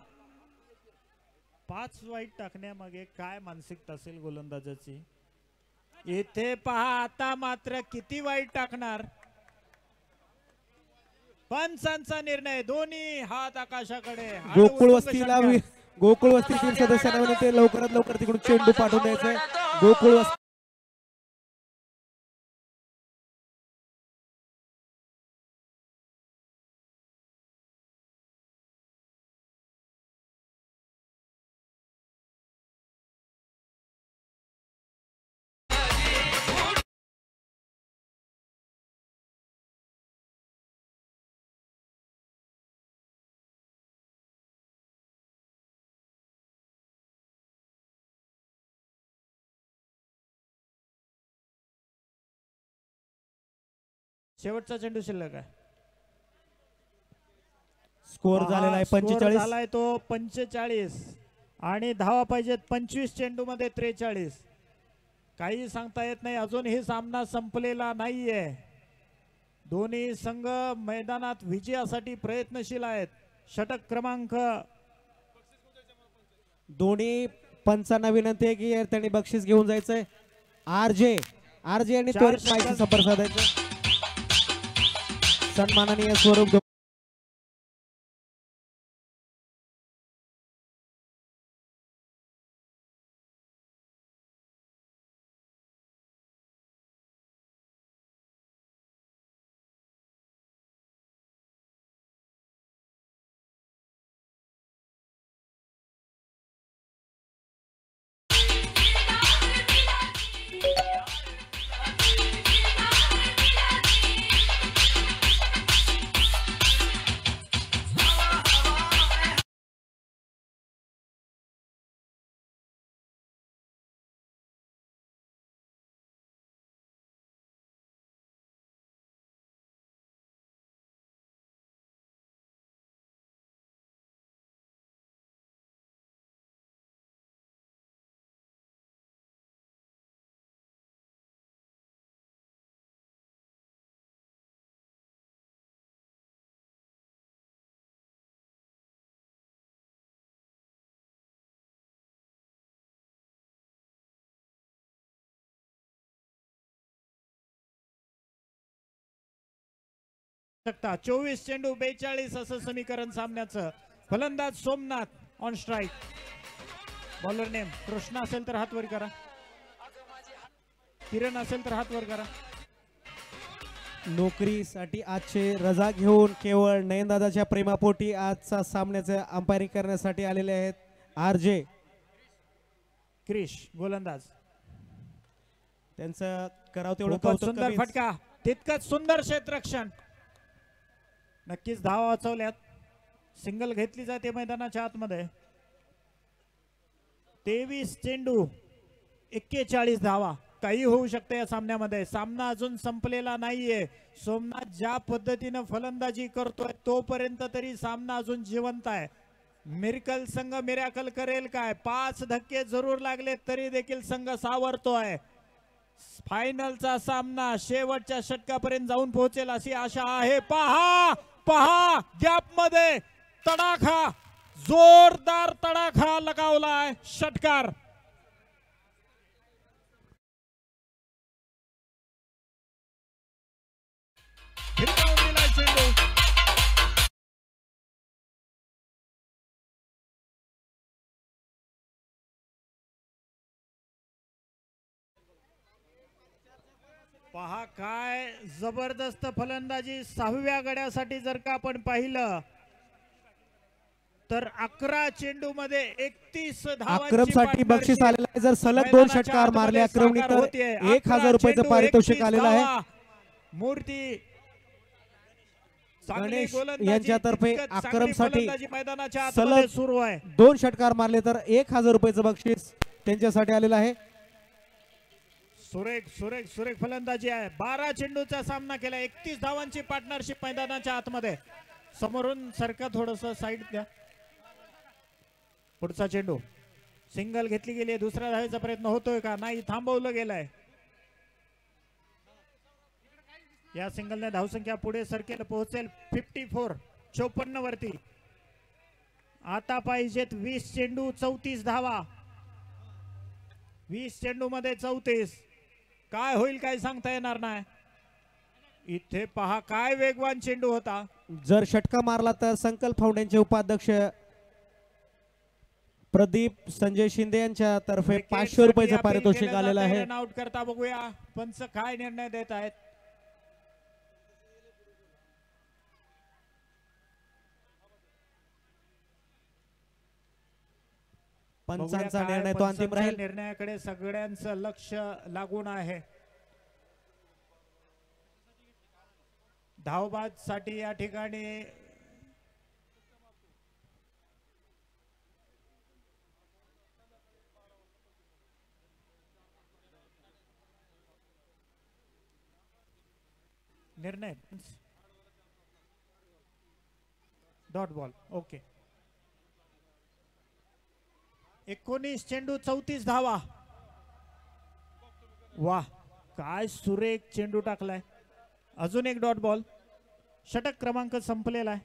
5 वाईड टाकण्यामागे काय मानसिकता असेल गोलंदाजाची. इथे पहा आता मात्र किती वाईड टाकणार. पंचांचा निर्णय. दोन्ही हात आकाशाकडे. गोकुळ वस्तीला गोकुळ वस्तीतील सदस्यांना विनंती आहे, लवकरात लवकर तिकडून चेंडू पाठवून द्यायचंय. गोकुळ वस्ती शेवटचा चेंडू शिल्लक आहे. स्कोर झालेला आहे 45. झालाय तो 45 आणि धावा पाहिजेत 25 चेंडू मध्ये 43. काही सांगता येत नाही. अजून हे सामना संपलेला नाहीये. दोन्ही संघ मैदानात विजयासाठी प्रयत्नशील आहेत. षटक क्रमांक. दोन्ही पंचांना विनंती आहे की त्यांनी बक्षीस घेऊन जायचंय. आरजे यांनी त्वरित माहिती संपर्क साधायचा. सन्माननीय स्वरूप शकता. 24 चेंडू 42 असं समीकरण सामन्याचं. फलंदाज Somnath on strike. Bowler name Krishna असेल तर हात वर करा. किरण असेल तर हात वर करा. नोकरीसाठी आजचे रजा घेऊन केवळ नयनदादाच्या प्रेमापोटी आजचा सामन्याचे अंपायरिंग करण्यासाठी आलेले आहेत आरजे. क्रिश गोलंदाज. त्यांचं करावं तेवढं खूपच कौतुक सुंदर कमीच. फटका. तितकंच सुंदर क्षेत्ररक्षण. नक्कीच धावा वाचवल्यात. सिंगल घेतली जाते मैदानाच्या आतमध्ये. 23 चेंडू 41 धावा. काही होऊ शकते या सामन्यामध्ये. सामना अजून संपलेला नाहीये. सोमनाथ ज्या पद्धतीनं फलंदाजी करतोय तोपर्यंत तरी सामना अजून जिवंत आहे. मिरकल संघ मिरॅकल करेल काय. 5 धक्के जरूर लागले तरी देखील संघ सावरतोय. फायनलचा सामना शेवटच्या षटकापर्यंत जाऊन पोहोचेल अशी आशा आहे. पहा पहा गॅप मध्ये तडाखा. जोरदार तडाखा लगावलाय. षटकार. हिरकावून दिलाय चेंडू. पहा काय जबरदस्त फलंदाजी. 6व्या गड्यासाठी जर का आपण पाहिलं तर 11 चेंडू मध्ये 31 अक्रम साठी बक्षीस आलेलं आहे. जर सलग 2 षटकार मारले अक्रमनी तर 1000 रुपयाचं पारितोषिक आलेलं आहे. मूर्ती गणेश यांच्यातर्फे अक्रम साठी मैदानाच्या सलग आतमध्ये सुरू आहे. 2 षटकार मारले तर 1000 रुपयाचं बक्षीस त्यांच्यासाठी आलेलं आहे. सुरेख सुरेख सुरेख फलंदाजी आहे. 12 चेंडूचा सामना केला. 31 धावांची पार्टनरशिप मैदानाच्या आतमध्ये. समोरून सरका थोडस साईड द्या. पुढचा चेंडू सिंगल घेतली गेली. दुसऱ्या धावेचा प्रयत्न होतोय का? नाही, थांबवलं गेलंय. या सिंगलने धावसंख्या पुढे सरकेल पोहोचेल 54 54 वरती. आता पाहिजेत 20 चेंडू 34 धावा. 20 चेंडू मध्ये 34. काय होईल काय सांगता येणार नाही. इथे पहा काय वेगवान चेंडू होता. जर षटका मारला तर संकल्प फाउंडेशनचे उपाध्यक्ष प्रदीप संजय शिंदे यांच्या तर्फे 500 रुपयाचं पारितोषिक आलेलं आहे. आउट करता बघूया पंच काय निर्णय देत आहेत. पंचांचा निर्णय तो अंतिम राहील. निर्णयाकडे सगळ्यांचं लक्ष लागून आहे. धावबाद साठी या ठिकाणी निर्णय डॉट बॉल. ओके. 19 चेंडू 34 धावा. वाह, काय सुरेख चेंडू टाकलाय. अजून एक डॉट बॉल. षटक क्रमांक संपलेला आहे.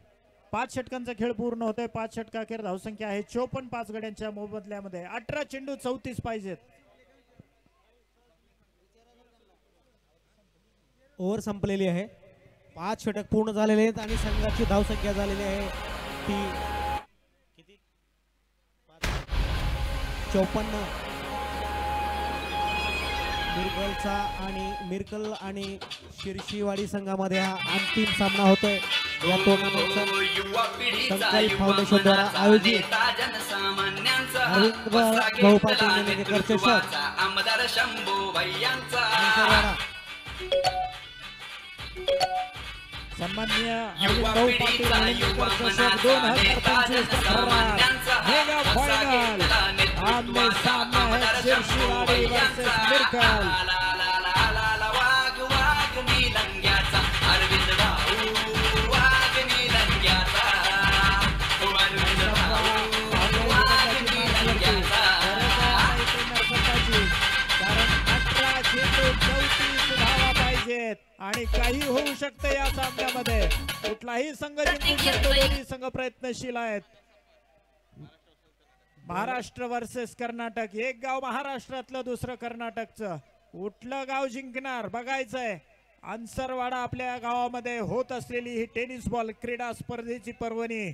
5 षटकांचा खेळ पूर्ण होतोय. 5 षटका अखेर धावसंख्या आहे 54. 5 गड्यांच्या मोबदल्यामध्ये 18 चेंडू 34 पाहिजेत. ओव्हर संपलेली आहे. 5 षटक पूर्ण झालेले आहेत आणि संघाची धावसंख्या झालेली आहे ती किती 54. मिरकलचा आणि मिरकल आणि शिरशीवाडी संघामध्ये हा अंतिम सामना होतोय. या टुर्नामेंटचा युवा पिढीचा संकल्प युवा फाउंडेशन द्वारा मनाचा आयोजित नेता जनसामान्यांचा अरविंद वसा भाऊ घेतला पाटील यांनी नेतृत्वाचा आमदार शंभू भैयांचा सन्माननीय युवा भाऊ पिढीचा पाटील युवा चषक मनाचा नेता 2025 चा जनसामान्यांचा मेगा वसा फायनल घेतला आमने नेतृत्वाचा सामना है आमदार शिरशीवाडी शंभू वर्सेस भैयांचा मिरकल. वाघ वाघ निलंग्याचा अरविंद भाऊ वाघ निलंग्याचा अरविंद भाऊ वाघ निलंग्याचा. कारण 18 चेंडू 34 धावा पाहिजेत आणि काही होऊ शकते या सामन्यामध्ये. कुठलाही संघ जिंकू शकतो. दोन्ही संघ प्रयत्नशील आहेत. महाराष्ट्र वर्सेस कर्नाटक. एक गाव महाराष्ट्रातलं दुसरं कर्नाटकचं. कुठलं गाव जिंकणार बघायचंय. अंसरवाडा आपल्या गावामध्ये होत असलेली ही टेनिस बॉल क्रीडा स्पर्धेची पर्वणी.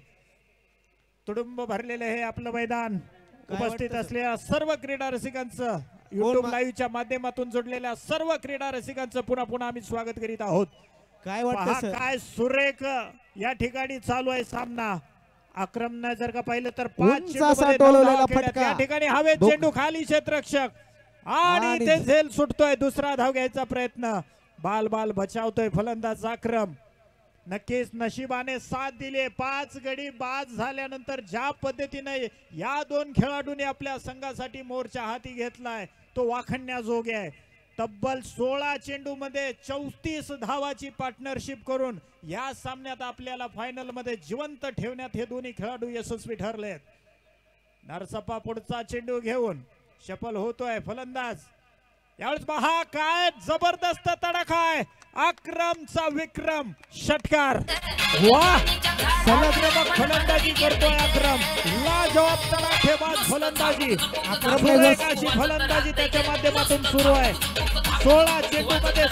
तुडुंब भरलेले हे आपलं मैदान. उपस्थित असलेल्या सर्व क्रीडा रसिकांचं, युट्यूब लाईव्हच्या माध्यमातून जोडलेल्या सर्व क्रीडा रसिकांचं पुन्हा पुन्हा आम्ही स्वागत करीत आहोत. काय पहा वाटतं काय सुरेख या ठिकाणी चालू आहे सामना. अक्रमने जर का पाहिलं तर 5 उंच असा टोलवलेला फटका. या ठिकाणी हवेत चेंडू खाली क्षेत्ररक्षक आणि इथे झेल सुटतोय. दुसरा धाव घ्यायचा प्रयत्न. बाल बाल बचावतोय फलंदाज अक्रम. नक्कीच नशिबाने साथ दिली. 5 गडी बाद झाल्यानंतर ज्या पद्धतीने या 2 खेळाडूंनी आपल्या संघासाठी मोर्चा हाती घेतलाय तो वाखण्याजोग आहे. तब्बल 16 चेंडू मध्ये 34 धावाची पार्टनरशिप करून या सामन्यात आपल्याला फायनल मध्ये जिवंत ठेवण्यात हे दोन्ही खेळाडू यशस्वी ठरलेत. नरसप्पा पुढचा चेंडू घेऊन शफल होतोय फलंदाज. यावेळेस पहा काय जबरदस्त तडाखा आहे. अक्रमचा विक्रम षटकार. वाह, सलग फलंदाजी करतोय अक्रम. लाजवाब तडाखेबाज फलंदाजी. अशी फलंदाजी त्याच्या माध्यमातून सुरू आहे. 16 चेंडू मध्ये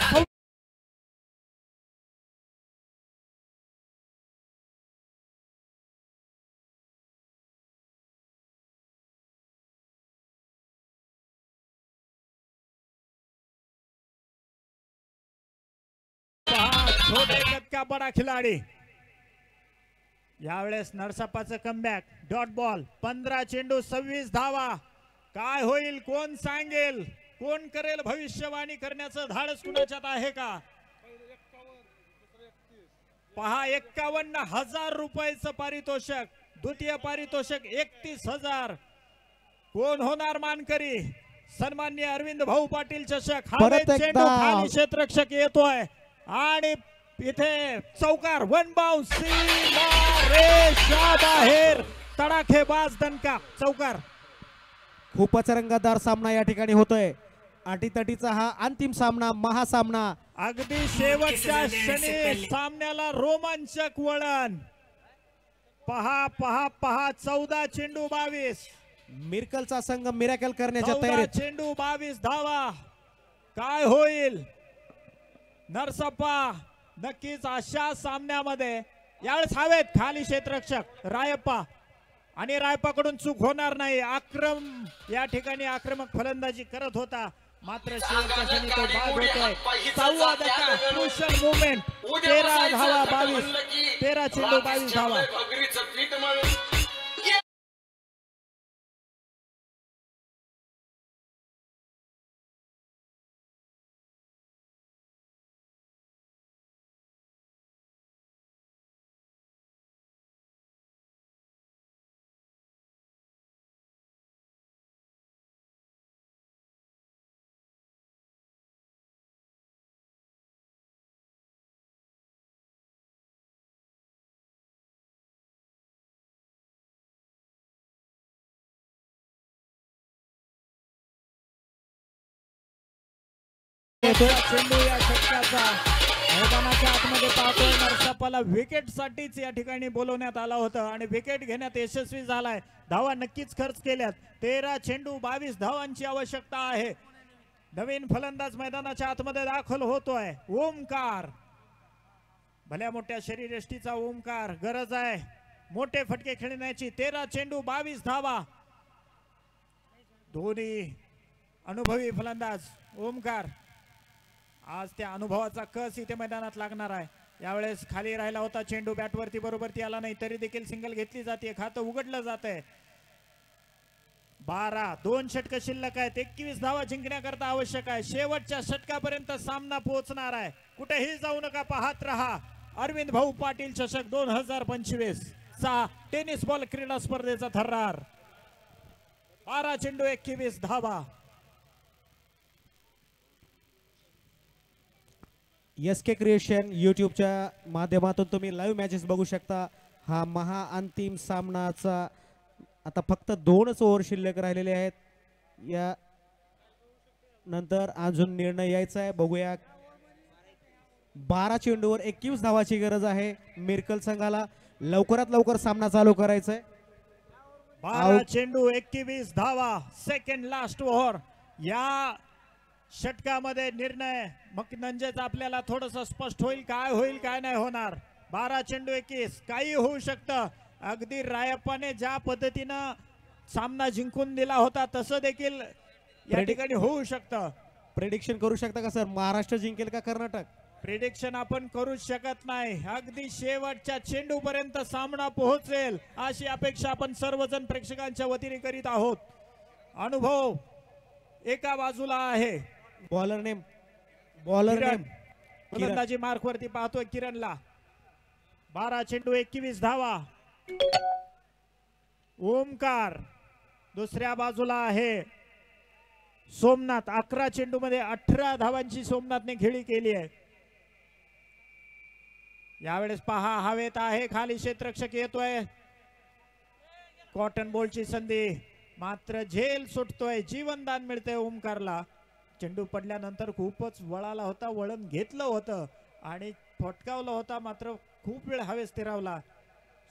छोटे कद का बड़ा खिलाड़ी. यावेळेस नरसप्पाचं कमबॅक. Dot ball. 15 चेंडू 26 धावा. काय होईल कोण सांगेल? कोण करेल भविष्यवाणी करण्याचं धाडस कुणाच्यात आहे का? पहा 51,000 रुपयाचं पारितोषिक. द्वितीय पारितोषिक 31,000. कोण होणार मानकरी? सन्माननीय अरविंद भाऊ पाटील चषक. हा परत चेंडू एकदा. खाली क्षेत्ररक्षक येतोय आणि इथे चौकार. One bounce. रेषा बाहेर. तडाखेबाज दणका. चौकार. खूपच रंगतदार सामना या ठिकाणी होतोय. अटीतटीचा हा अंतिम सामना, महासामना. अगदी शेवटच्या क्षणी सामन्याला रोमांचक वळण. पहा पहा पहा. 14 चेंडू 22. मिरकलचा संघ मिरॅकल करण्याच्या 14 तयारीत. चेंडू 22 धावा. काय होईल? नरसप्पा नक्कीच अशा सामन्यामध्ये यावेळेस हवेत खाली क्षेत्ररक्षक रायप्पा आणि रायप्पाकडून चूक होणार नाही. या ठिकाणी आक्रमक फलंदाजी करत होता, मात्र शेवटच्या क्षणी तो बाद होतोय. 6 धक्का. Crucial movement. 13 धावा 22. 13 चेंडू 22 धावा. चेंडू या षटकाचा मैदानाच्या आतमध्ये पाहतोय. नरसप्पाला विकेट साठीच या ठिकाणी बोलवण्यात आला होतं आणि विकेट घेण्यात यशस्वी झालाय. धावा नक्कीच खर्च केल्यात. 13 चेंडू 22 धावांची आवश्यकता आहे. नवीन फलंदाज मैदानाच्या आतमध्ये दाखल होतोय. ओमकार. भल्या मोठ्या शरीरयष्टीचा ओमकार. गरज आहे मोठे फटके खेळण्याची. 13 चेंडू 22 धावा. दोन्ही अनुभवी फलंदाज. ओमकार आज त्या अनुभवाचा कस इथे मैदानात लागणार आहे. यावेळेस खाली राहिला होता चेंडू. बॅटवरती बरोबर ती आला नाही, तरी देखील सिंगल घेतली जाते. खातं उघडलं जात आहे. 12. 2 षटक शिल्लक आहेत. 21 धावा जिंकण्याकरता आवश्यक आहे. शेवटच्या षटकापर्यंत सामना पोहोचणार आहे. कुठेही जाऊ नका, पाहत रहा. अरविंद भाऊ पाटील चषक 2025 चा टेनिस बॉल क्रीडा स्पर्धेचा थरार. 12 चेंडू 21 धावा. SK क्रिएशन यूट्यूबच्या माध्यमातून तुम्ही लाईव्ह मॅचेस बघू शकता. हा महाअंतिम सामनाचा आता फक्त 2च ओव्हर शिल्लक राहिलेले आहेत. या नंतर अजून निर्णय यायचा आहे. बघूया. 12 चेंडूवर 21 धावाची गरज आहे मिरकल संघाला. लवकरात लवकर सामना चालू करायचा आहे. 12 चेंडू 21 धावा. Second last over. या षटकामध्ये निर्णय मग म्हणजेच आपल्याला थोडस स्पष्ट होईल काय होईल काय नाही होणार. 12 चेंडू 21. काही होऊ शकतं. अगदी रायप्पाने ज्या पद्धतीनं सामना जिंकून दिला होता तसं देखील या ठिकाणी होऊ शकतं. प्रेडिक्शन करू शकता का सर? महाराष्ट्र जिंकेल का कर्नाटक? प्रिडिक्शन आपण करू शकत नाही. अगदी शेवटच्या चेंडू पर्यंत सामना पोहोचेल अशी अपेक्षा आपण सर्वजण प्रेक्षकांच्या वतीने करीत आहोत. अनुभव एका बाजूला आहे. बॉलर नेम फलंदाजी मार्क वरती पाहतोय किरणला. 12 चेंडू 21 धावा. ओमकार दुसऱ्या बाजूला आहे. सोमनाथ 11 चेंडू मध्ये 18 धावांची सोमनाथने खेळी केली आहे. यावेळेस पहा हवेत आहे. खाली क्षेत्ररक्षक येतोय. कॉटन बॉलची संधी, मात्र झेल सुटतोय. जीवनदान मिळतंय ओमकारला. चेंडू पडल्यानंतर खूपच वळाला होता, वळण घेतलं होतं आणि फटकावला होता, मात्र खूप वेळ हवेत स्थिरावला.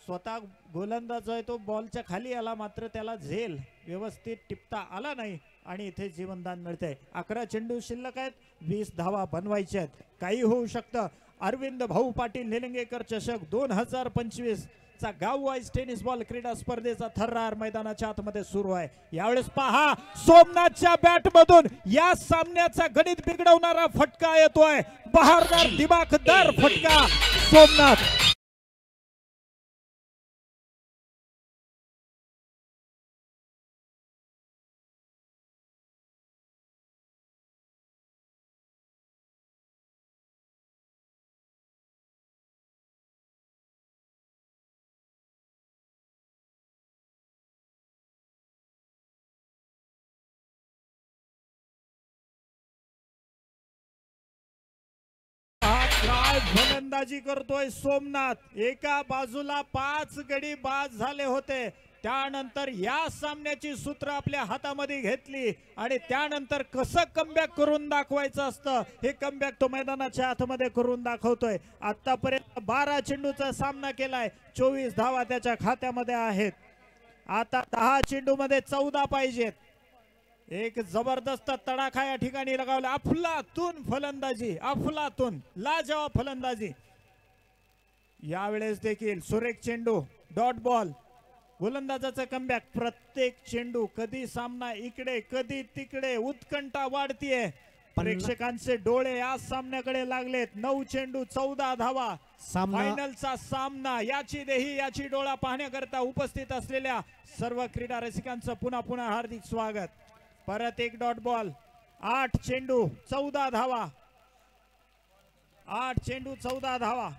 स्वतः गोलंदाज आहे तो बॉलच्या खाली आला, मात्र त्याला झेल व्यवस्थित टिपता आला नाही आणि इथे जीवनदान मिळतंय. 11 चेंडू शिल्लक आहेत. 20 धावा बनवायच्या आहेत. काही होऊ शकतं. अरविंद भाऊ पाटील निलंगेकर चषक 2025 चा गाव वाईज टेनिस बॉल क्रीडा स्पर्धेचा थरार मैदानाच्या आतमध्ये सुरू आहे. यावेळेस पहा सोमनाथच्या बॅट मधून या सामन्याचा गणित बिघडवणारा फटका येतोय. बहारदार दिमाखदार फटका सोमनाथ. फलंदाजी करतोय सोमनाथ. एका बाजूला 5 गडी बाद झाले होते, त्यानंतर या सामन्याची सूत्र आपल्या हातामध्ये घेतली आणि त्यानंतर कसं कमबॅक करून दाखवायचं असतं हे कमबॅक तो मैदानाच्या आतमध्ये करून दाखवतोय. आतापर्यंत 12 चेंडूचा सामना केलाय, 24 धावा त्याच्या खात्यामध्ये आहेत. आता 10 चेंडू मध्ये 14 पाहिजेत. एक जबरदस्त तडाखा या ठिकाणी लगावला. अफलातून फलंदाजी, अफलातून लाजवाब फलंदाजी. यावेळेस देखील सुरेख चेंडू, डॉट बॉल. गोलंदाजाचं कमबॅक. प्रत्येक चेंडू, कधी सामना इकडे कधी तिकडे, उत्कंठा वाढतीये. प्रेक्षकांचे डोळे या सामन्याकडे लागलेत. 9 चेंडू 14 धावा. फायनलचा सामना, याची देही याची डोळा पाहण्याकरता उपस्थित असलेल्या सर्व क्रीडा रसिकांचं पुन्हा पुन्हा हार्दिक स्वागत. परत एक डॉट बॉल. 8 चेंडू 14 धावा. 8 चेंडू 14 धावा.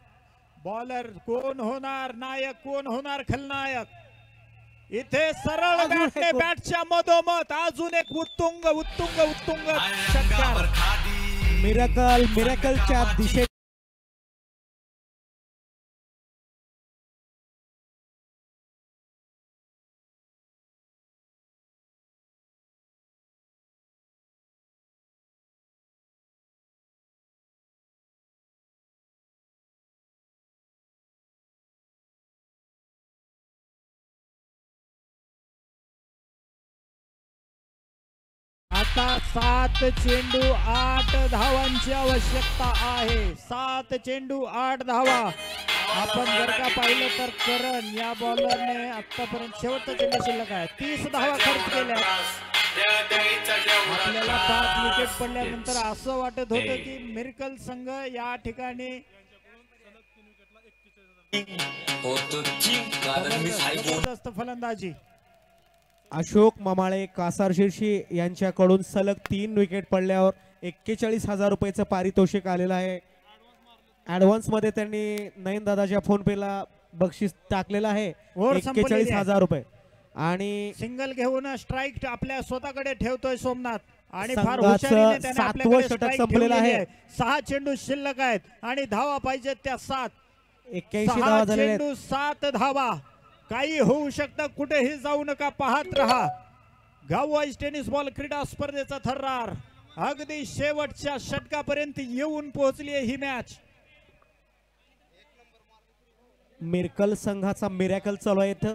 बॉलर कोण होणार नायक, कोण होणार खलनायक? इथे सरळ बॅटने बॅटच्या मधोमध अजून एक उत्तुंग उत्तुंग उत्तुंग षटकार. मिरॅकलच्या दिशेत आता 7 चेंडू 8 धावांची आवश्यकता आहे. 7 चेंडू 8 धावा. आपण जर का पाहिलं तर करण या बॉलरने आतापर्यंत शेवटचा चेंडू शिल्लक आहे, 30 धावा खर्च केल्या. आपल्याला 5 विकेट पडल्यानंतर असं वाटत होतं की मिरकल संघ या ठिकाणी जबरदस्त फलंदाजी. अशोक ममाळे, कासार शिर्शी यांच्याकडून सलग 3 विकेट पडल्यावर 41,000 रुपयाचं पारितोषिक आलेलं आहे. ऍडव्हान्स मध्ये त्यांनी नयन दादाच्या फोन पे ला बक्षीस टाकलेलं आहे 41,000 रुपये. आणि सिंगल घेऊन स्ट्राईक आपल्या स्वतःकडे ठेवतोय सोमनाथ आणि फार संघाचं हुशारीने त्याने 7वं आपल्याकडे षटक strike संपलेलं ठेवलेली आहे. 6 चेंडू शिल्लक आहेत आणि धावा पाहिजेत त्या 7. 81 धावा 6 झालेल्या आहेत. चेंडू 7 धावा. काही होऊ शकतं, कुठेही जाऊ नका, पाहत रहा. गाववाईज टेनिस बॉल क्रीडा स्पर्धेचा थर्रार अगदी शेवटच्या षटकापर्यंत येऊन पोहोचली ही मॅच. मिरकल संघाचा मिरॅकल चालू आहे इथं.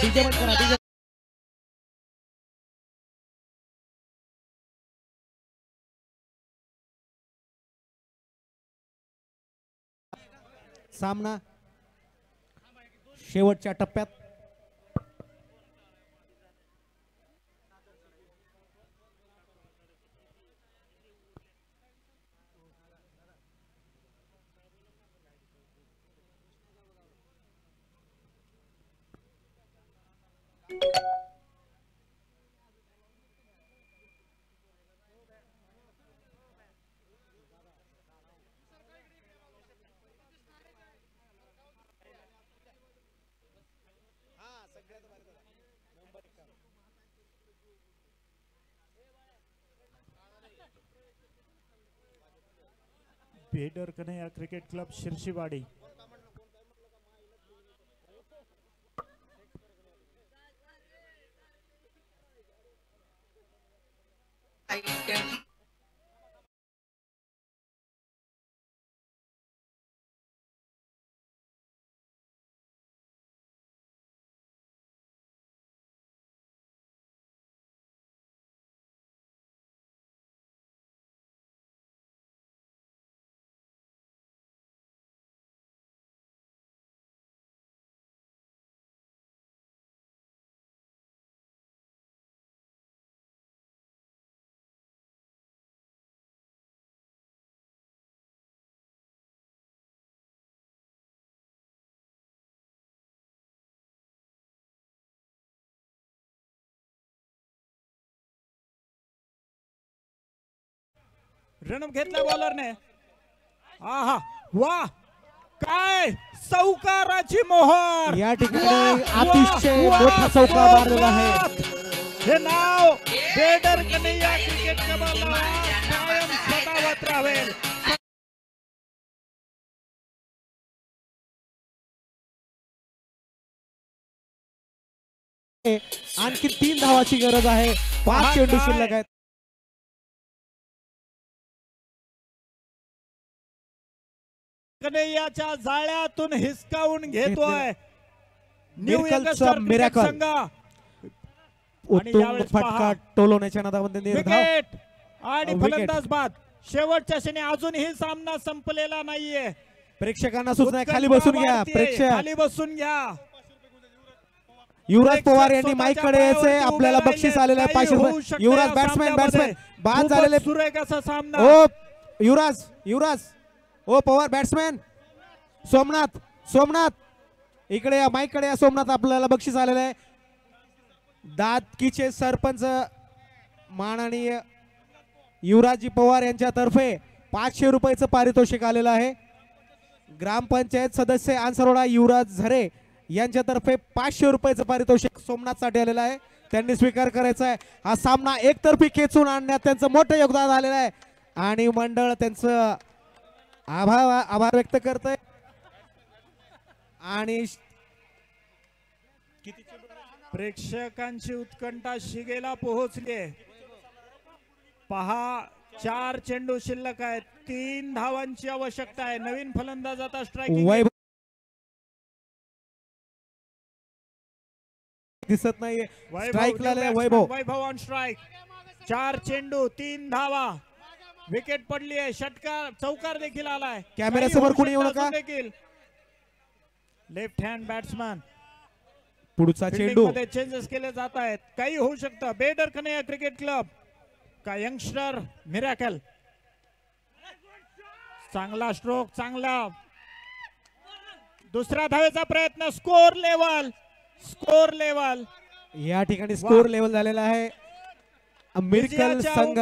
डीजे बंद करा, डीजे. सामना शेवटच्या टप्प्यात. बेडर कन्हैया क्रिकेट क्लब शिर्शीवाडी. रनअप घेतला बॉलरने. आहा वा काय चौकाराची मोहर या ठिकाणी वा, अतिशय वा, मोठा चौकार वा, मारलेला आहे. वा. हे नाव बेडर कन्हैया क्रिकेट क्लबला कायम सदावत राहील. आणखी 3 धावाची गरज आहे. 5 चेंडू शिल्लक आहेत. कन्हैयाच्या जाळ्यातून हिसकावून घेतोय न्यू मिरकलचा यंगस्टर क्रिकेट मिरॅकल. संघ. उत्तम यावेळेस फटका पहा. टोलवण्याच्या नादामध्ये निर्धाव. विकेट आणि विकेट. फलंदाज बाद. शेवटच्या क्षणी अजूनही सामना संपलेला नाहीये. प्रेक्षकांना सूचना आहे, खाली बसून घ्या. उत्कंठा प्रेक्षक खाली बसून घ्या. युवराज पवार यांनी स्वतःच्या माईक कडे यायचंय. पायावरती आपल्याला उभे बक्षीस राहिले. आलेलं आहे काही 500 होऊ रुपये. शकतं युवराज या बॅट्समॅन सामन्यामध्ये. बाद खूपच झालेले. सुरेख असा सामना. ओ युवराज युवराज ओ पवार बॅट्समॅन सोमनाथ सोमनाथ इकडे या. माईक कडे या सोमनाथ. आपल्याला बक्षीस आलेलं आहे. दादकीचे सरपंच माननीय युवराजजी पवार यांच्यातर्फे 500 रुपयाचं पारितोषिक आलेलं आहे. ग्रामपंचायत सदस्य आनसरोडा युवराज झरे यांच्यातर्फे 500 रुपयाचं पारितोषिक सोमनाथसाठी आलेलं आहे. त्यांनी स्वीकार करायचा आहे. हा सामना एकतर्फी खेचून आणण्यात त्यांचं मोठं योगदान आलेलं आहे आणि मंडळ त्यांचं आभार व्यक्त करतंय. आणि प्रेक्षकांची उत्कंठा शिगेला पोहोचली. पहा 4 चेंडू शिल्लक आहेत. 3 धावांची आवश्यकता आहे. नवीन फलंदाज आता स्ट्रायकिंग वैभव दिसत नाहीये. स्ट्राईक ला वैभव ऑन स्ट्राईक. 4 चेंडू 3 धावा. विकेट पडली आहे. षटकार चौकार देखील आलाय. कॅमेरा समोर कोणी येऊ नका. Left hand batsman. पुढचा चेंडू मध्ये चेंजेस केले जात आहेत. काही होऊ शकतं. बेडर कन्हैया क्रिकेट क्लब का यंगस्टर मिरॅकल. चांगला स्ट्रोक. चांगला दुसऱ्या धावेचा प्रयत्न. स्कोर लेवल या ठिकाणी स्कोर लेवल झालेला आहे. मिरकल संघ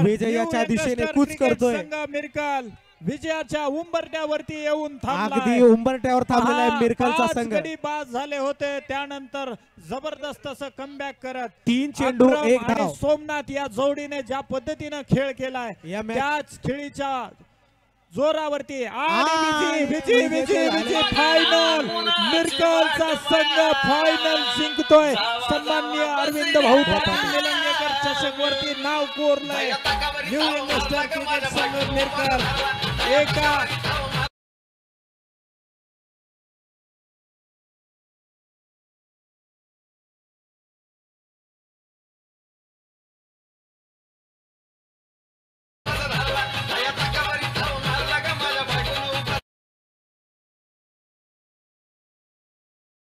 विजयाच्या दिशेने कूच करतोय. संघ मिरकल विजयाच्या उंबरट्यावरती येऊन अगदी उंबरट्यावर थांबलेला आहे मिरकलचा संघ. बाद झाले होते. त्यानंतर जबरदस्त असं कमबॅक करत 3 चेंडू 1 आणि धाव. सोमनाथ या जोडीने ज्या पद्धतीने खेळ केलाय या त्याच खेळीच्या जोरावरती आणि विजय फायनल. मिरकलचा संघ फायनल जिंकतोय. सन्माननीय अरविंद भाऊ पाटील निलंगेकर चषक वरती नाव कोरलंय. न्यू यंगस्टर क्रिकेट संघ मिरकल एका